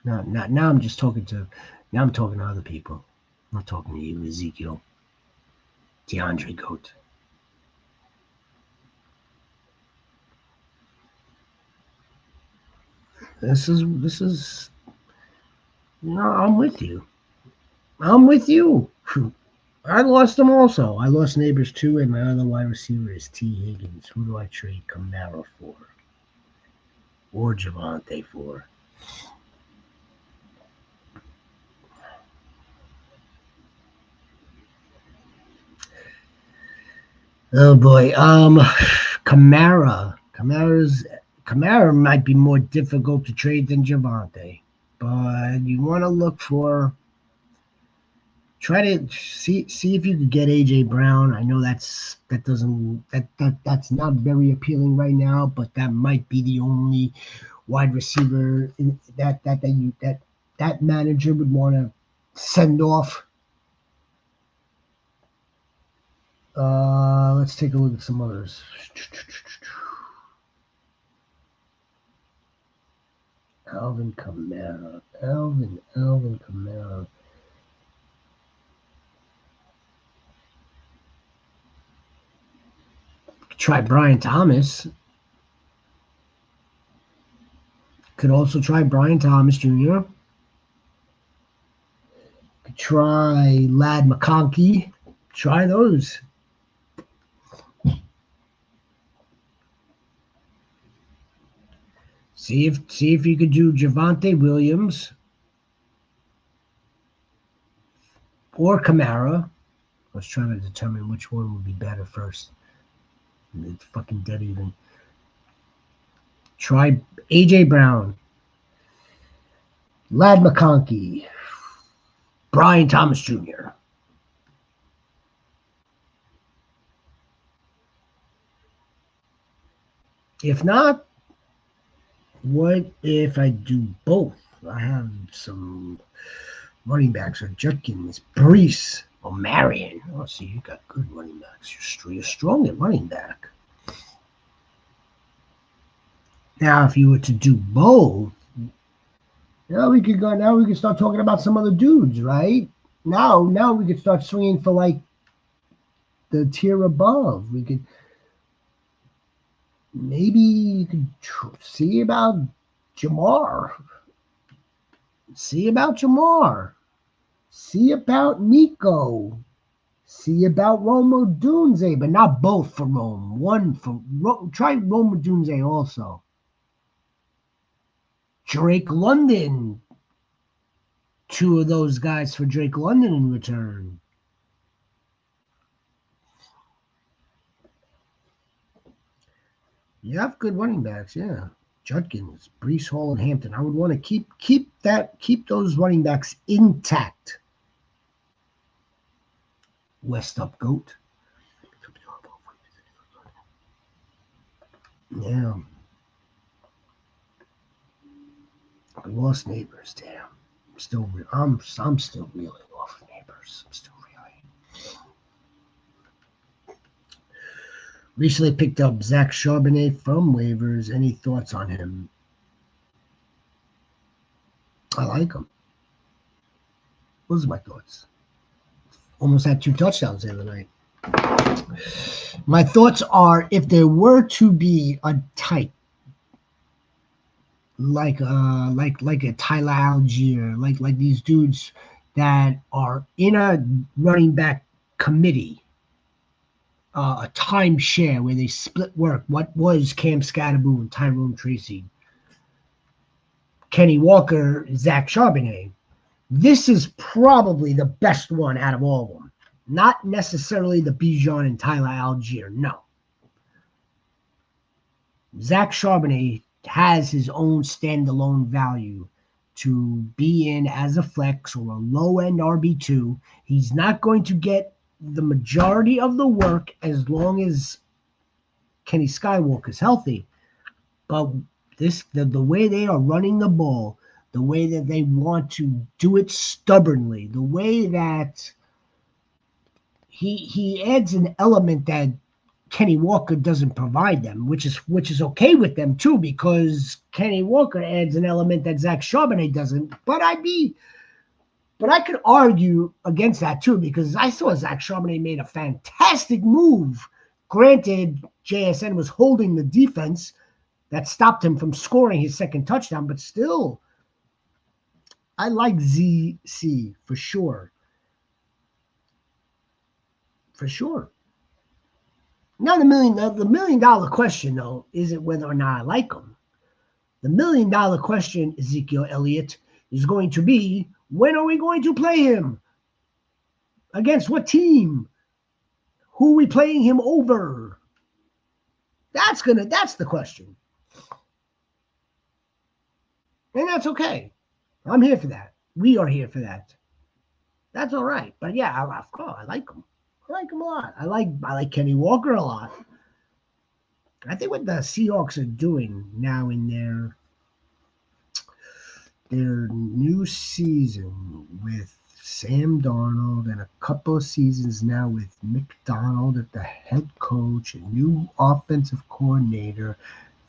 Now I'm just talking to... Now I'm talking to other people. I'm not talking to you, Ezekiel. DeAndre Goat. This is... No, I'm with you. I'm with you. I lost them also. I lost Neighbors too, and my other wide receiver is T. Higgins. Who do I trade Kamara for? Or Javonte for? Oh boy. Kamara. Kamara might be more difficult to trade than Javonte. But you want to look for... Try to see if you could get AJ Brown. I know that's not very appealing right now, but that might be the only wide receiver that manager would want to send off. Let's take a look at some others. Alvin Kamara. Alvin Kamara. Try Brian Thomas. Could also try Brian Thomas Jr. Could try Ladd McConkey. Try those. See if you could do Javonte Williams or Kamara. I was trying to determine which one would be better first. It's fucking dead even. Try AJ Brown, Ladd McConkey, Brian Thomas Jr. If not, what if I do both? I have some running backs or Judkins, Brees, or Marion. Oh, see, you got good running backs. You're strong at running back. Now, if you were to do both, we could go. Now we could start talking about some other dudes, right? Now we could start swinging for like the tier above. We could maybe you could see about Jamar. See about Jamar. See about Nico. See about Rome Odunze, but not both for Rome. One for try Rome Odunze also. Drake London. Two of those guys for Drake London in return. You have good running backs, yeah. Judkins, Brees Hall, and Hampton. I would want to keep those running backs intact. West up goat. Yeah. I lost Neighbors, damn. I'm still reeling off of Neighbors. I'm still reeling. Recently picked up Zach Charbonnet from waivers. Any thoughts on him? I like him. Those are my thoughts. Almost had 2 touchdowns the other night. My thoughts are if there were to be a type like a Tyler Algier, like these dudes that are in a running back committee, a timeshare where they split work. What was Cam Scatterbo and Tyrone Tracy, Kenny Walker, Zach Charbonnet? This is probably the best one out of all of them. Not necessarily the Bijan and Tyler Algier, no. Zach Charbonnet has his own standalone value to be in as a flex or a low-end RB2. He's not going to get the majority of the work as long as Kenny Skywalker is healthy. But the way they are running the ball, the way that they want to do it stubbornly, the way that he adds an element that Kenny Walker doesn't provide them, which is okay with them too, because Kenny Walker adds an element that Zach Charbonnet doesn't. But I could argue against that too, because I saw Zach Charbonnet made a fantastic move. Granted, JSN was holding the defense that stopped him from scoring his second touchdown, but still, I like ZC for sure. For sure. Now the million dollar question though isn't whether or not I like him. The $1 million question, Ezekiel Elliott, is going to be when are we going to play him? Against what team? Who are we playing him over? That's the question. And that's okay. I'm here for that. We are here for that. That's all right. But yeah, of course, I like him. I like him a lot. I like Kenny Walker a lot. I think what the Seahawks are doing now in their new season with Sam Darnold and a couple of seasons now with McDonald at the head coach, a new offensive coordinator,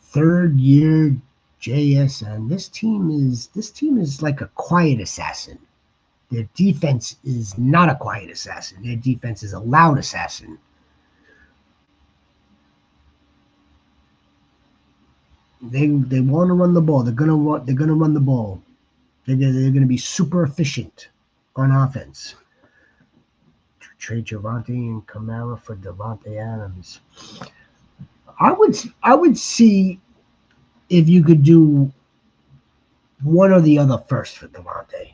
third year JSN. This team is like a quiet assassin. Their defense is not a quiet assassin. Their defense is a loud assassin. They want to run the ball. They're gonna run the ball. They're gonna be super efficient on offense. Trade Javante and Kamara for Davante Adams. I would see if you could do one or the other first for Davante.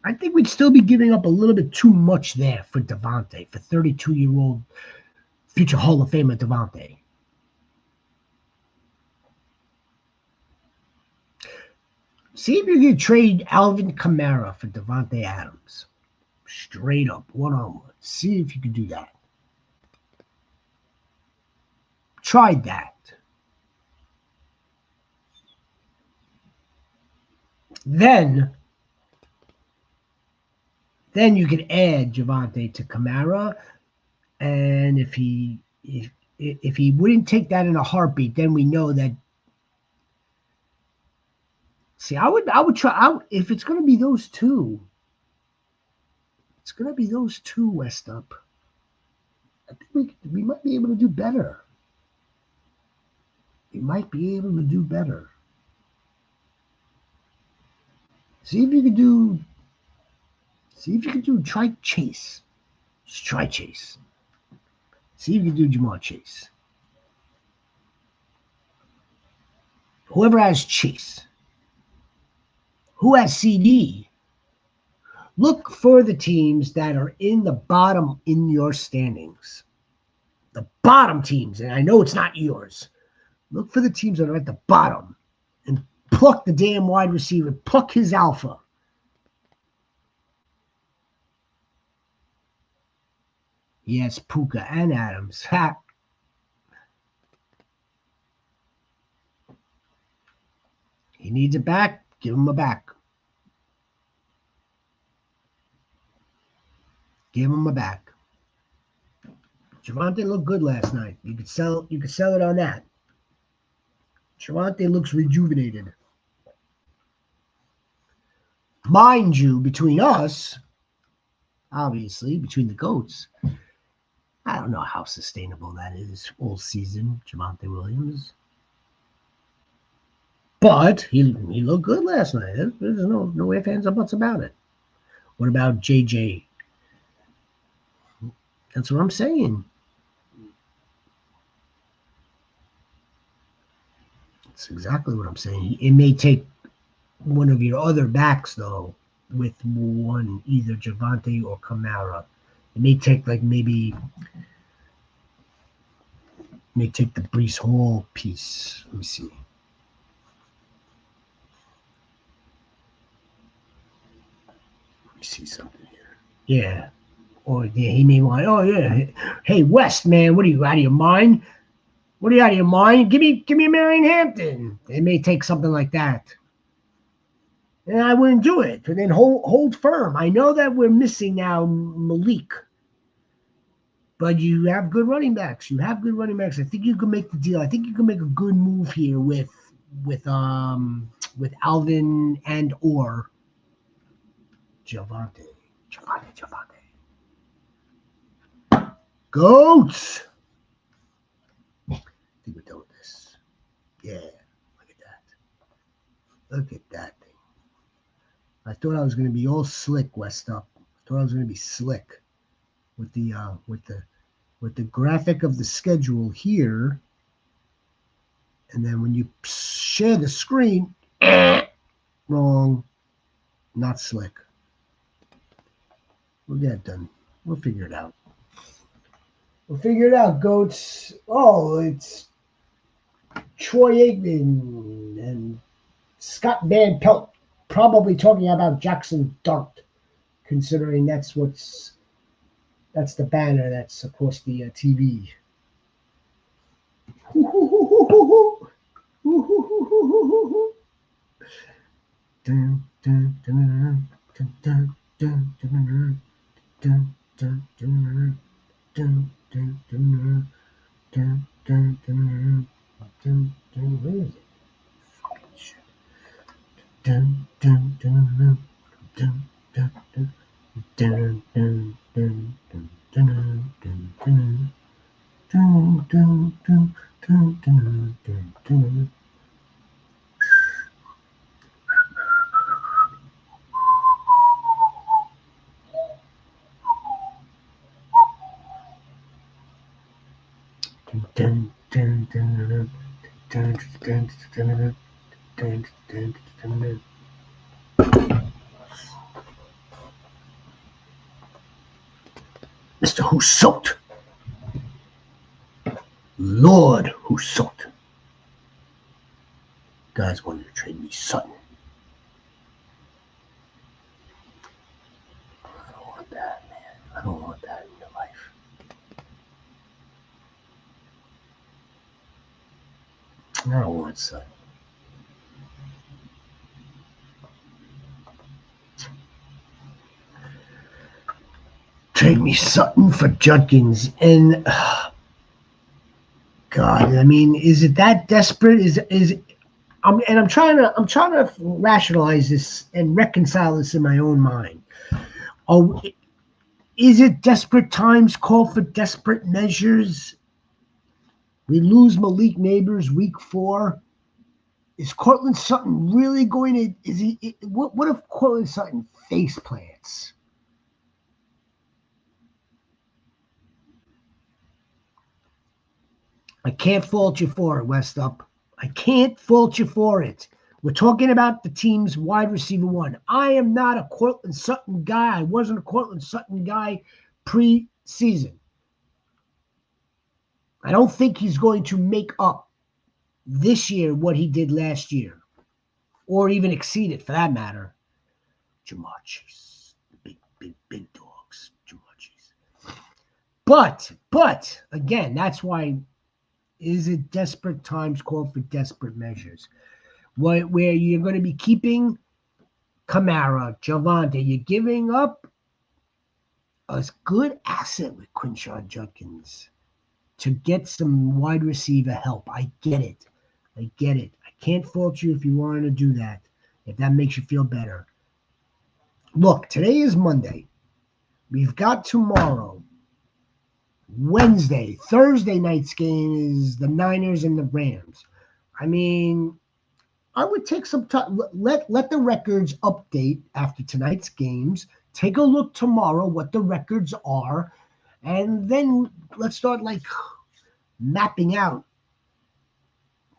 I think we'd still be giving up a little bit too much there for Davante, for 32-year-old future Hall of Famer Davante. See if you can trade Alvin Kamara for Davante Adams. Straight up, one-on-one. See if you can do that. Try that. Then you can add Javante to Kamara, and if he wouldn't take that in a heartbeat, then we know that. See, I would try. If it's going to be those two, it's going to be those two. West up. I think we might be able to do better. We might be able to do better. See if you can do. See if you can do. Try Chase. Just try Chase. See if you can do Jamar Chase. Whoever has Chase. Who has CD? Look for the teams that are in the bottom in your standings. The bottom teams, and I know it's not yours. Look for the teams that are at the bottom and pluck the damn wide receiver. Pluck his alpha. Yes, Puka and Adams. Ha. He needs it back. Give him a back. Give him a back. Javante looked good last night. You could sell it on that. Javante looks rejuvenated. Mind you, between us, obviously, between the goats, I don't know how sustainable that is all season, Javante Williams. But he looked good last night. There's no ifs, ands, or buts about it. What about JJ? That's what I'm saying. That's exactly what I'm saying. It may take one of your other backs, though, with one, either Javante or Kamara. It may take may take the Brees Hall piece. Let me see. Let me see something here. Yeah. Or yeah, he may want, oh yeah. Hey West, man, what are you out of your mind? What are you out of your mind? Give me Marion Hampton. It may take something like that. And I wouldn't do it. And then hold firm. I know that we're missing now Malik. But you have good running backs. You have good running backs. I think you can make the deal. I think you can make a good move here with Alvin and or Javante. Goats. I think we're done with this. Yeah, look at that. Look at that thing. I thought I was going to be all slick, West up. I thought I was going to be slick with the graphic of the schedule here, and then when you share the screen, wrong, not slick. We'll get it done. We'll figure it out. We'll figure it out, goats. Oh, it's Troy Aikman and Scott Van Pelt probably talking about Jackson Dart, considering that's the banner that's across the TV. Mr. Husot. Lord Husot. Guys wanted to trade me Sutton. I don't want that, man. I don't want that in your life. I don't want Sutton. Trade me Sutton for Judkins, and God, I mean, is it that desperate? I'm trying to rationalize this and reconcile this in my own mind. Oh, is it desperate times call for desperate measures? We lose Malik Neighbors week 4. Is Cortland Sutton really going to? Is he? What if Cortland Sutton face plants? I can't fault you for it, West Up. I can't fault you for it. We're talking about the team's wide receiver one. I am not a Cortland Sutton guy. I wasn't a Cortland Sutton guy pre-season. I don't think he's going to make up this year what he did last year, or even exceed it for that matter. Jamar Chase, big dogs, Jamar Chase. But again, that's why is it desperate times call for desperate measures. Where you're going to be keeping Kamara, Javonte, you're giving up a good asset with Quinshon Judkins to get some wide receiver help. I get it. I can't fault you if you wanted to do that, if that makes you feel better. Look, today is Monday. We've got tomorrow. Wednesday, Thursday night's game is the Niners and the Rams. I mean, I would take some time. Let the records update after tonight's games. Take a look tomorrow what the records are, and then let's start mapping out,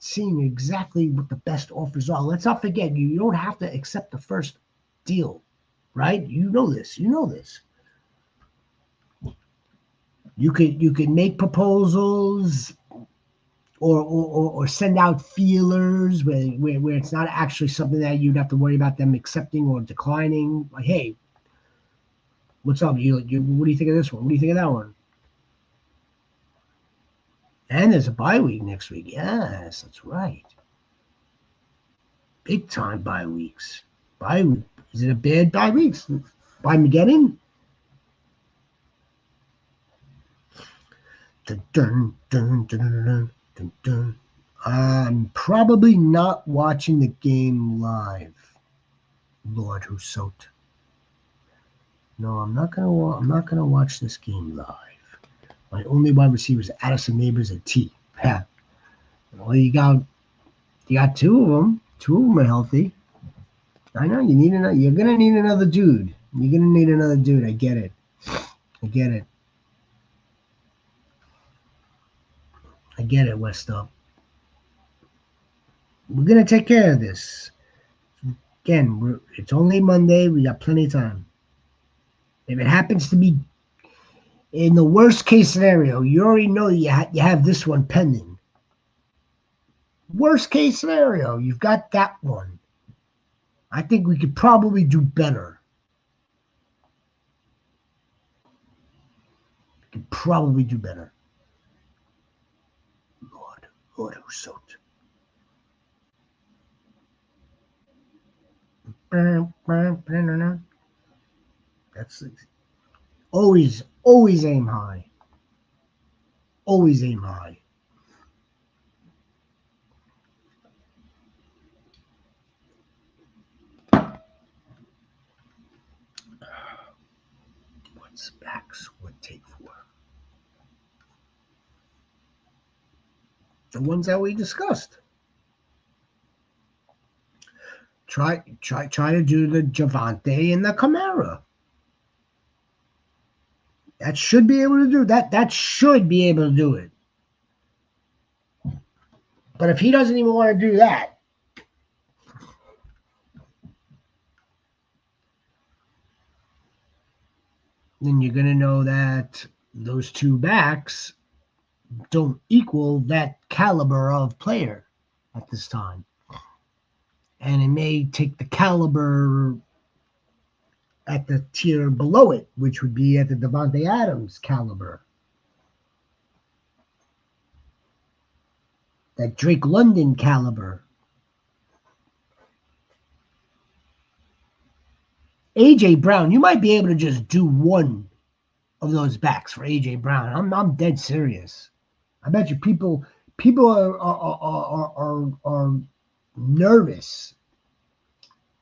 seeing exactly what the best offers are. Let's not forget, you don't have to accept the first deal, right? You know this. You could make proposals or send out feelers where it's not actually something that you'd have to worry about them accepting or declining. Like, hey, what's up? What do you think of this one? What do you think of that one? And there's a bye week next week. Yes, that's right. Big time bye weeks. Is it a bad bye weeks? Bye Mageddon? Dun, dun, dun, dun, dun, dun, dun. I'm probably not watching the game live. Lord Husot. No, I'm not gonna watch this game live. My only wide receiver is Addison Neighbors and T. Yeah. Well, you got two of them. Two of them are healthy. I know you need another. You're gonna need another dude. I get it. West Up. We're gonna take care of this. Again, it's only Monday. We got plenty of time. If it happens to be in the worst case scenario, you already know you have this one pending. Worst case scenario, you've got that one. I think we could probably do better. Lord, who's so. That's always aim high. Always aim high. What's backs would take for? The ones that we discussed. Try to do the Javonte and the Kamara. That should be able to do that. That should be able to do it. But if he doesn't even want to do that, then you're going to know that those two backs don't equal that caliber of player at this time. And it may take the caliber at the tier below it, which would be at the Devontae Adams caliber. That Drake London caliber. A.J. Brown, you might be able to just do one of those backs for AJ Brown. I'm dead serious. I bet you people are nervous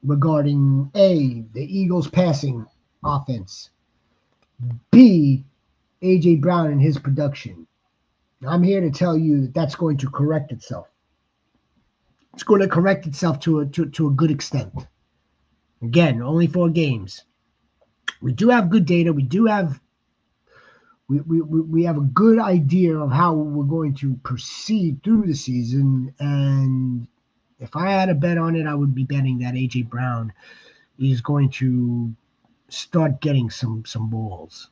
regarding A, the Eagles passing offense, B, AJ Brown and his production. I'm here to tell you that that's going to correct itself. It's going to correct itself to a good extent. Again, only 4 games. We do have good data. We have a good idea of how we're going to proceed through the season. And if I had a bet on it, I would be betting that AJ Brown is going to start getting some balls.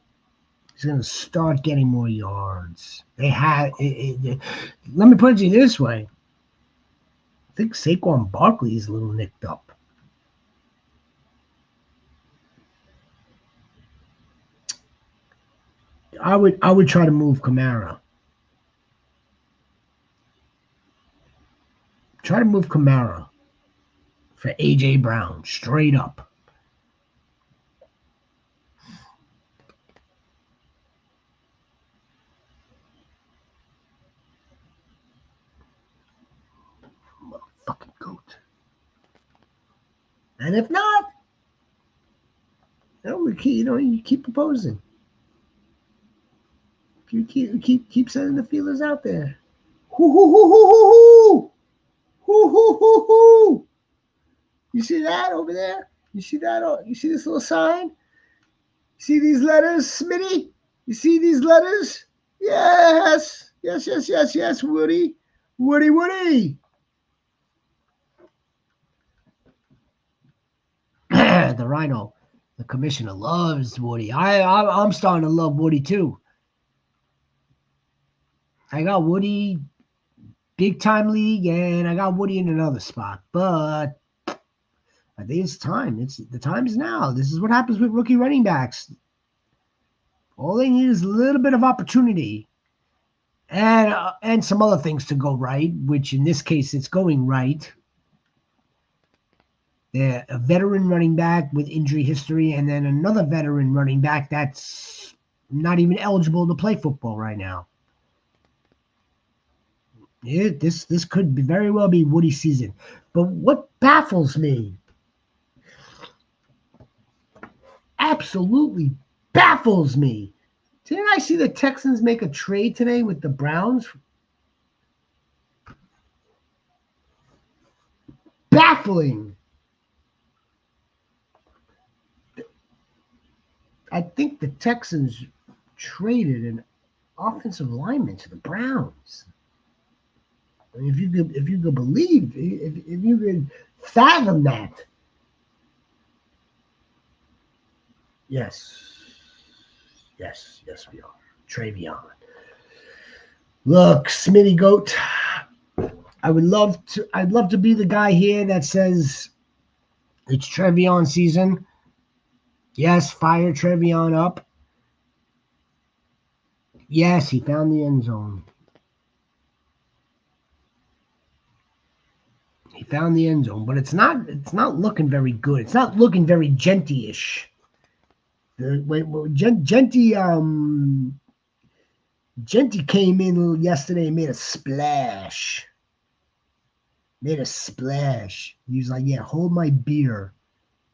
He's going to start getting more yards. Let me put it to you this way. I think Saquon Barkley is a little nicked up. I would try to move Kamara. Try to move Kamara for AJ Brown, straight up. Motherfucking goat. And if not, you keep proposing. You keep sending the feelers out there. Hoo hoo hoo hoo hoo hoo hoo hoo hoo. You see that over there? You see that? You see this little sign? You see these letters, Smitty? You see these letters? Yes, Woody, Woody. The Rhino, the commissioner loves Woody. I'm starting to love Woody too. I got Woody big time league, and I got Woody in another spot. But I think it's time. The time is now. This is what happens with rookie running backs. All they need is a little bit of opportunity, and some other things to go right. Which in this case, it's going right. They're a veteran running back with injury history, and then another veteran running back that's not even eligible to play football right now. Yeah, this could very well be Woody season. But what baffles me, absolutely baffles me. Didn't I see the Texans make a trade today with the Browns? Baffling. I think the Texans traded an offensive lineman to the Browns. I mean, if you could believe, if you could fathom that. Yes, we are. Travion. Look, Smitty Goat, I'd love to be the guy here that says it's Travion season. Yes, fire Travion up. Yes, he found the end zone. He found the end zone, but it's not looking very good. It's not looking very Genty-ish. Genty came in yesterday and made a splash. He was like, yeah, hold my beer.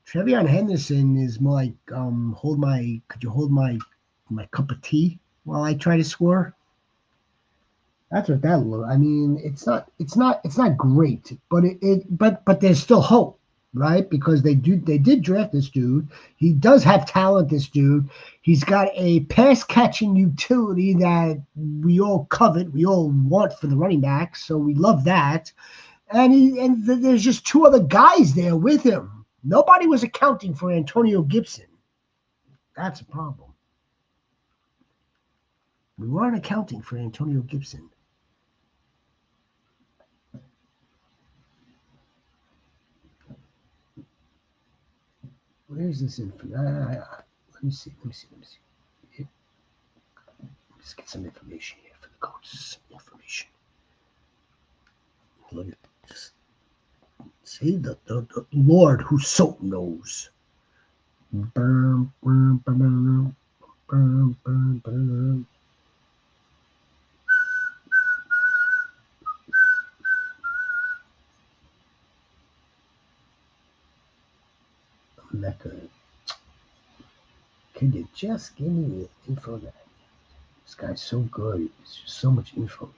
Trevion Henderson is more like, could you hold my cup of tea while I try to score? That's what that looks. I mean, it's not great, but there's still hope, right? Because they did draft this dude. He does have talent, this dude. He's got a pass catching utility that we all covet, we all want for the running back, so we love that. And there's just 2 other guys there with him. Nobody was accounting for Antonio Gibson. That's a problem. We weren't accounting for Antonio Gibson. Where's this info? Let me see. Let's get some information here for the coaches. Information. Look at this. See the Lord who so knows. Could you just give me the info that this guy's so good? It's just so much info.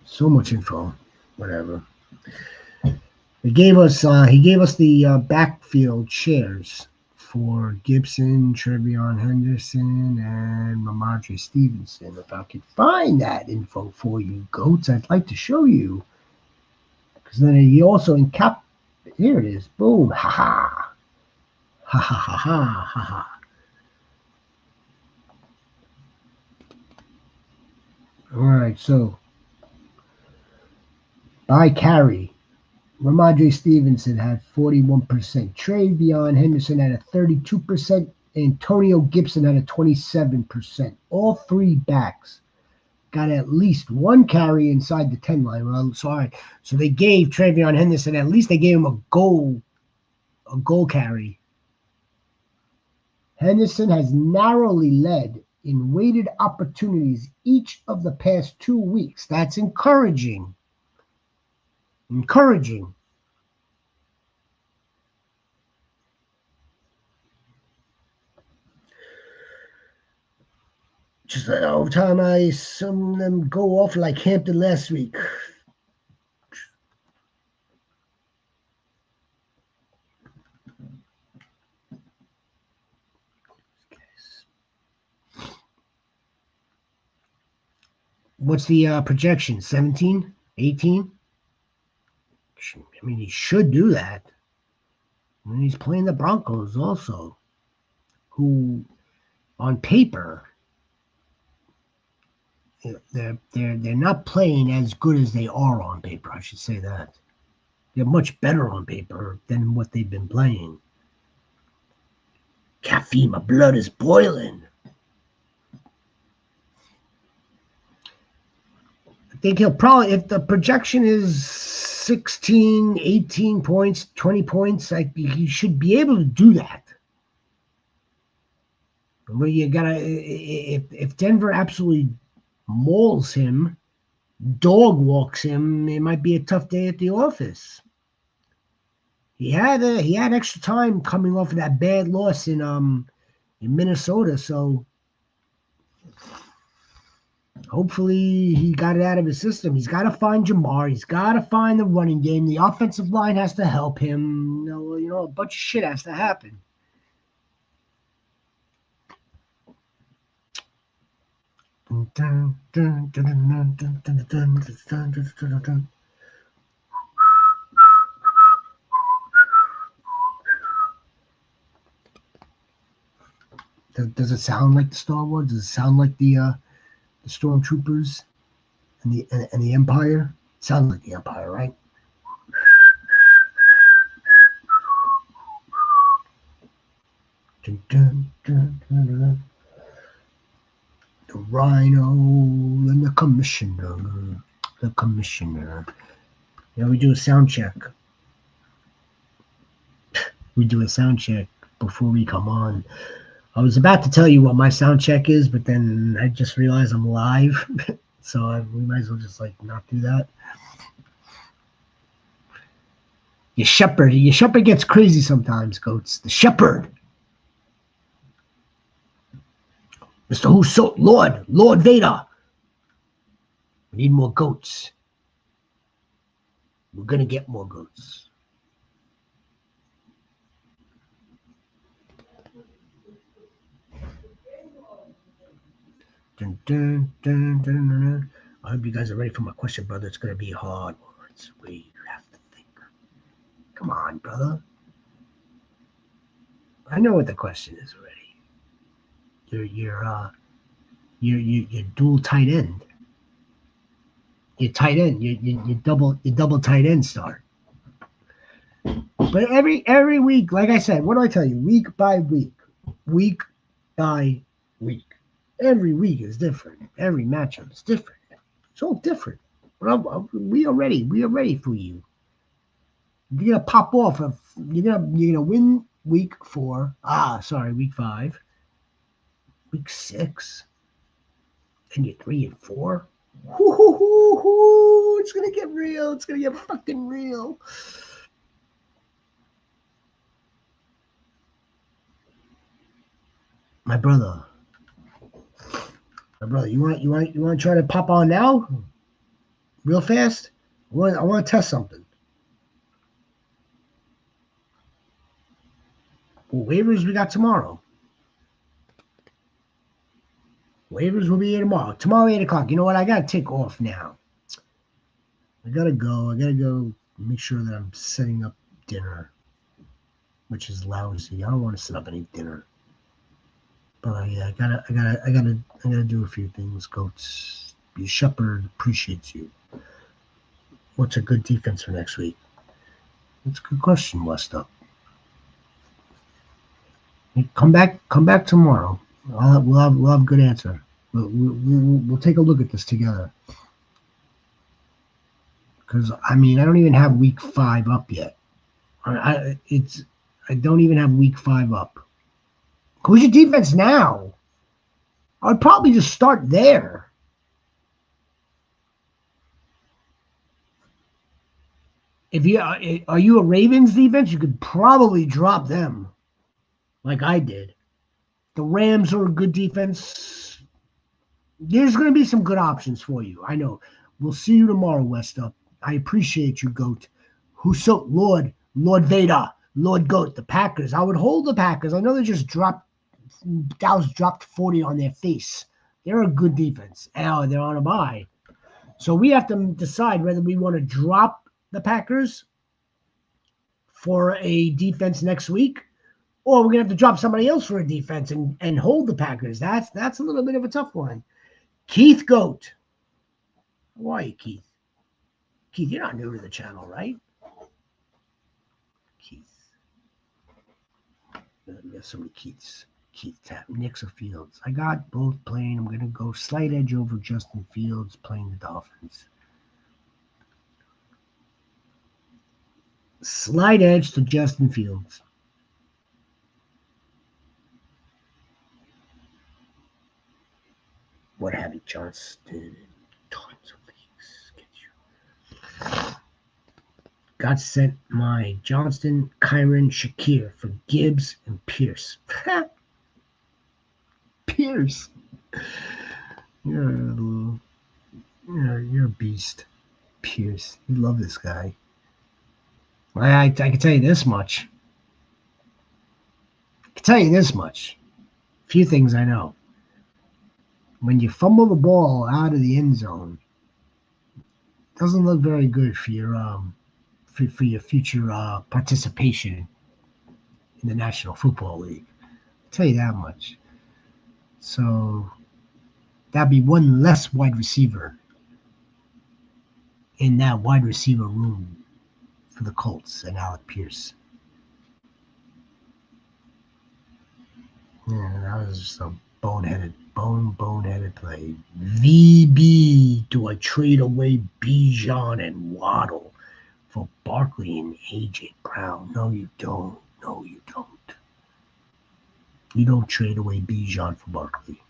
So much info. Whatever. He gave us the backfield shares for Gibson, Trevion Henderson, and Ramondre Stevenson. If I could find that info for you, goats, I'd like to show you. Because then he also here it is. Boom. Ha ha. Ha ha ha ha ha ha. All right, so by carry, Ramondre Stevenson had 41%. Trevion Henderson had a 32%. Antonio Gibson had a 27%. All three backs got at least one carry inside the 10 line. Well, sorry. So they gave Trevion Henderson, at least they gave him a goal carry. Henderson has narrowly led in weighted opportunities each of the past 2 weeks. That's encouraging. Encouraging. Just like all the time I saw them go off like Hampton last week. What's the projection? 17? 18? I mean, he should do that. And he's playing the Broncos also, who, on paper, they're not playing as good as they are on paper. I should say that. They're much better on paper than what they've been playing. Caffeine, my blood is boiling. I think he'll probably, if the projection is 16, 18 points, 20 points, he should be able to do that. But you gotta, if Denver absolutely mauls him, dog walks him, it might be a tough day at the office. He had extra time coming off of that bad loss in Minnesota, so hopefully he got it out of his system. He's got to find Jamar. He's got to find the running game. The offensive line has to help him. You know, a bunch of shit has to happen. Does it sound like the Star Wars? Does it sound like the Stormtroopers and the Empire? It sounds like the Empire, right? The Rhino and the Commissioner. The Commissioner. Yeah, we do a sound check. We do a sound check before we come on. I was about to tell you what my sound check is, but then I just realized I'm live, so we might as well just not do that. Your shepherd gets crazy sometimes, goats. The shepherd, Mr. Huso, Lord Vader. We need more goats. We're gonna get more goats. Dun, dun, dun, dun, dun, dun. I hope you guys are ready for my question, brother. It's going to be hard. It's where you have to think. Come on, brother. I know what the question is already. Your dual tight end. Your tight end. Your double tight end start. But every week, like I said, what do I tell you? Week by week. Week by week. Every week is different. Every matchup is different. It's all different. We are ready. We are ready for you. You're gonna pop off. You're gonna win week 4. Week 5. Week 6. And you're 3 and 4. It's gonna get real. It's gonna get fucking real. My brother. You want to try to pop on now, real fast? I want to test something. Well, waivers we got tomorrow. Waivers will be here tomorrow. Tomorrow 8 o'clock. You know what? I gotta take off now. I gotta go. Make sure that I'm setting up dinner, which is lousy. I don't want to set up any dinner. But yeah, I gotta do a few things. Goats, your shepherd appreciates you. What's a good defense for next week? That's a good question, West Up. Come back tomorrow. We'll have a good answer. We'll take a look at this together. Because I mean, I don't even have week 5 up yet. I don't even have week 5 up. Who's your defense now? I'd probably just start there. If you are you a Ravens defense, you could probably drop them, like I did. The Rams are a good defense. There's going to be some good options for you. I know. We'll see you tomorrow, West Up. I appreciate you, Goat. Whoso Lord Vader, Lord Goat, the Packers. I would hold the Packers. I know they just dropped. Dallas dropped 40 on their face. They're a good defense. Oh, they're on a bye. So we have to decide whether we want to drop the Packers for a defense next week, or we're going to have to drop somebody else for a defense and hold the Packers. That's a little bit of a tough one. Keith Goat. How are you, Keith? Keith, you're not new to the channel, right? Keith. We got so many Keiths. Keith Tap, Knicks or Fields. I got both playing. I'm going to go slight edge over Justin Fields playing the Dolphins. Slight edge to Justin Fields. What have you, Johnston? Tons of leagues. Get you. God sent my Johnston, Kyron, Shakir for Gibbs and Pierce. Pierce. You're a beast. Pierce. You love this guy. I can tell you this much. A few things I know. When you fumble the ball out of the end zone, it doesn't look very good for your future participation in the National Football League. I'll tell you that much. So that'd be one less wide receiver in that wide receiver room for the Colts and Alec Pierce. Yeah, that was just a boneheaded play. VB, do I trade away Bijan and Waddle for Barkley and AJ Brown? No, you don't. You don't trade away Bijan for Barkley.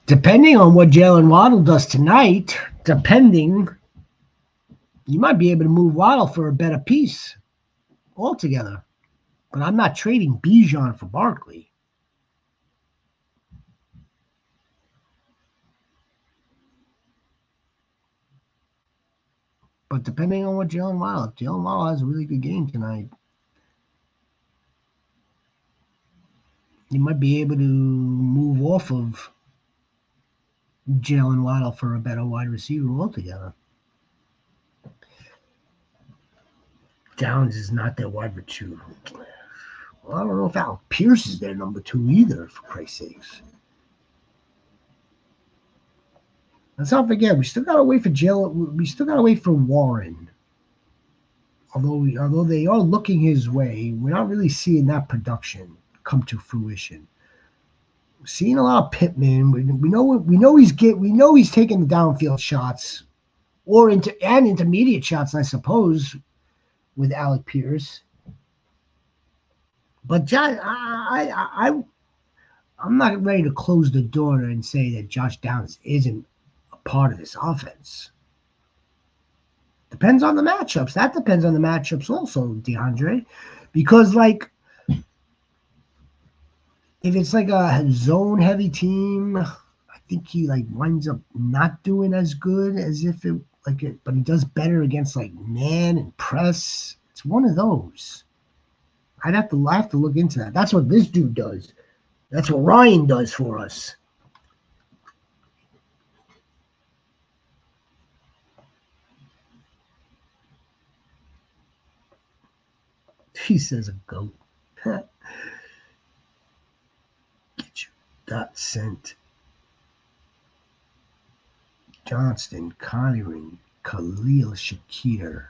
Depending on what Jalen Waddle does tonight, you might be able to move Waddle for a better piece altogether. But I'm not trading Bijan for Barkley. But depending on what if Jalen Waddle has a really good game tonight, you might be able to move off of Jalen Waddle for a better wide receiver altogether. Downs is not their wide receiver. Well, I don't know if Alec Pierce is their number 2 either, for Christ's sakes. Let's not forget, we still gotta wait for Jalen. We still gotta wait for Warren. Although they are looking his way, we're not really seeing that production come to fruition. We're seeing a lot of Pittman. We know he's taking the downfield shots, or intermediate shots, I suppose, with Alec Pierce. But Josh, I'm not ready to close the door and say that Josh Downs isn't a part of this offense. Depends on the matchups. That depends on the matchups also, DeAndre. Because, like, if it's like a zone-heavy team, I think he, like, winds up not doing as good as if it, like, it, but he does better against, like, man and press. It's one of those. I have to look into that. That's what this dude does. That's what Ryan does for us. He says a goat. Get you that sent. Johnston, Kyron, Khalil Shakir,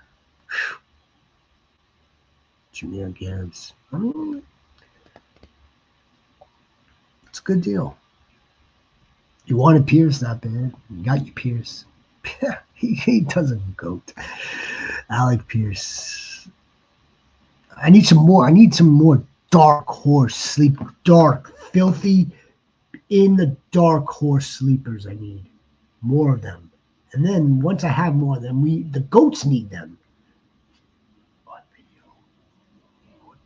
Jameer Gibbs. I mean, it's a good deal. You wanted Pierce that bad. You got you Pierce. he doesn't goat. Alec Pierce. I need some more. I need some more dark horse sleep. Dark, filthy, in the dark horse sleepers. I need more of them. And then once I have more of them, the goats need them. On video.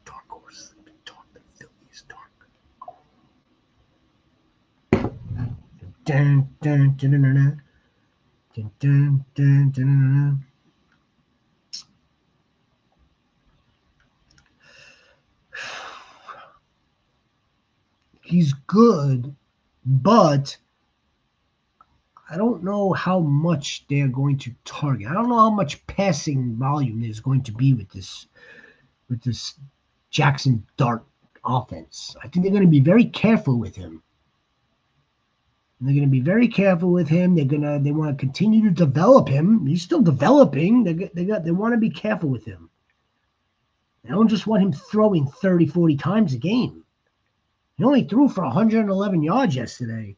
Dark horse sleeping. Dark, the filthiest dark. Dun, dun, dun, dun, dun, dun, dun, dun, dun, dun. He's good, but I don't know how much they're going to target. I don't know how much passing volume there's going to be with this Jackson Dart offense. I think they're going to be very careful with him. And they're going to be very careful with him. They want to continue to develop him. He's still developing. They want to be careful with him. They don't just want him throwing 30, 40 times a game. He only threw for 111 yards yesterday.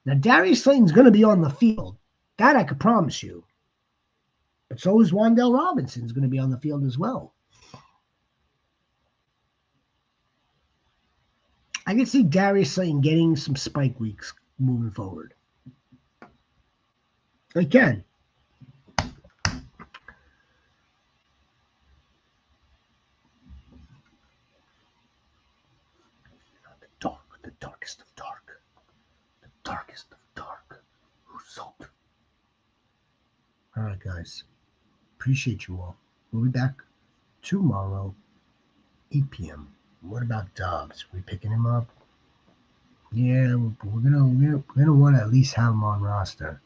Now, Darius Slayton's going to be on the field. That I could promise you. But so is Wan'Dale Robinson's going to be on the field as well. I can see Darius Slayton getting some spike weeks moving forward. I can. The darkest of dark. The darkest of dark. Who's salt? All right, guys. Appreciate you all. We'll be back tomorrow, 8 p.m. What about Dobbs? We picking him up? Yeah, we're gonna want to at least have him on roster.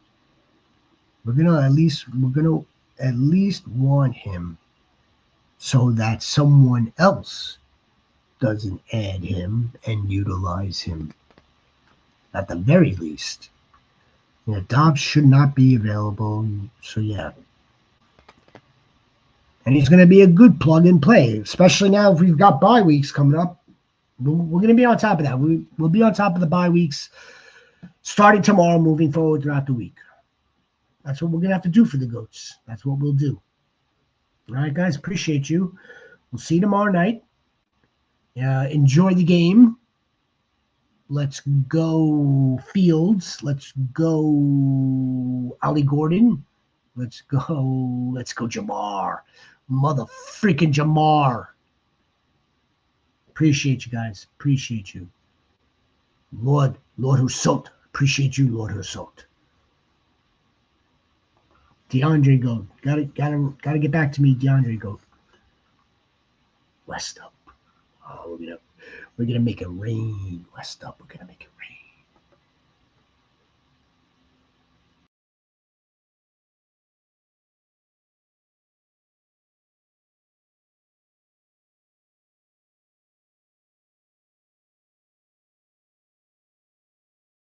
We're gonna at least want him so that someone else doesn't add him and utilize him. At the very least. Yeah, Dobbs should not be available. So yeah. And he's going to be a good plug and play, especially now if we've got bye weeks coming up. We're going to be on top of that. We'll be on top of the bye weeks starting tomorrow, moving forward throughout the week. That's what we're going to have to do for the goats. That's what we'll do. All right, guys. Appreciate you. We'll see you tomorrow night. Enjoy the game. Let's go Fields. Let's go Ali Gordon. Let's go Jamar. Mother freaking Jamar. Appreciate you guys. Appreciate you. Lord Husot. Appreciate you, Lord Husot. DeAndre Goat. Gotta get back to me, DeAndre Goat. West up. Oh, we're gonna make it rain. West up. We're gonna make it rain.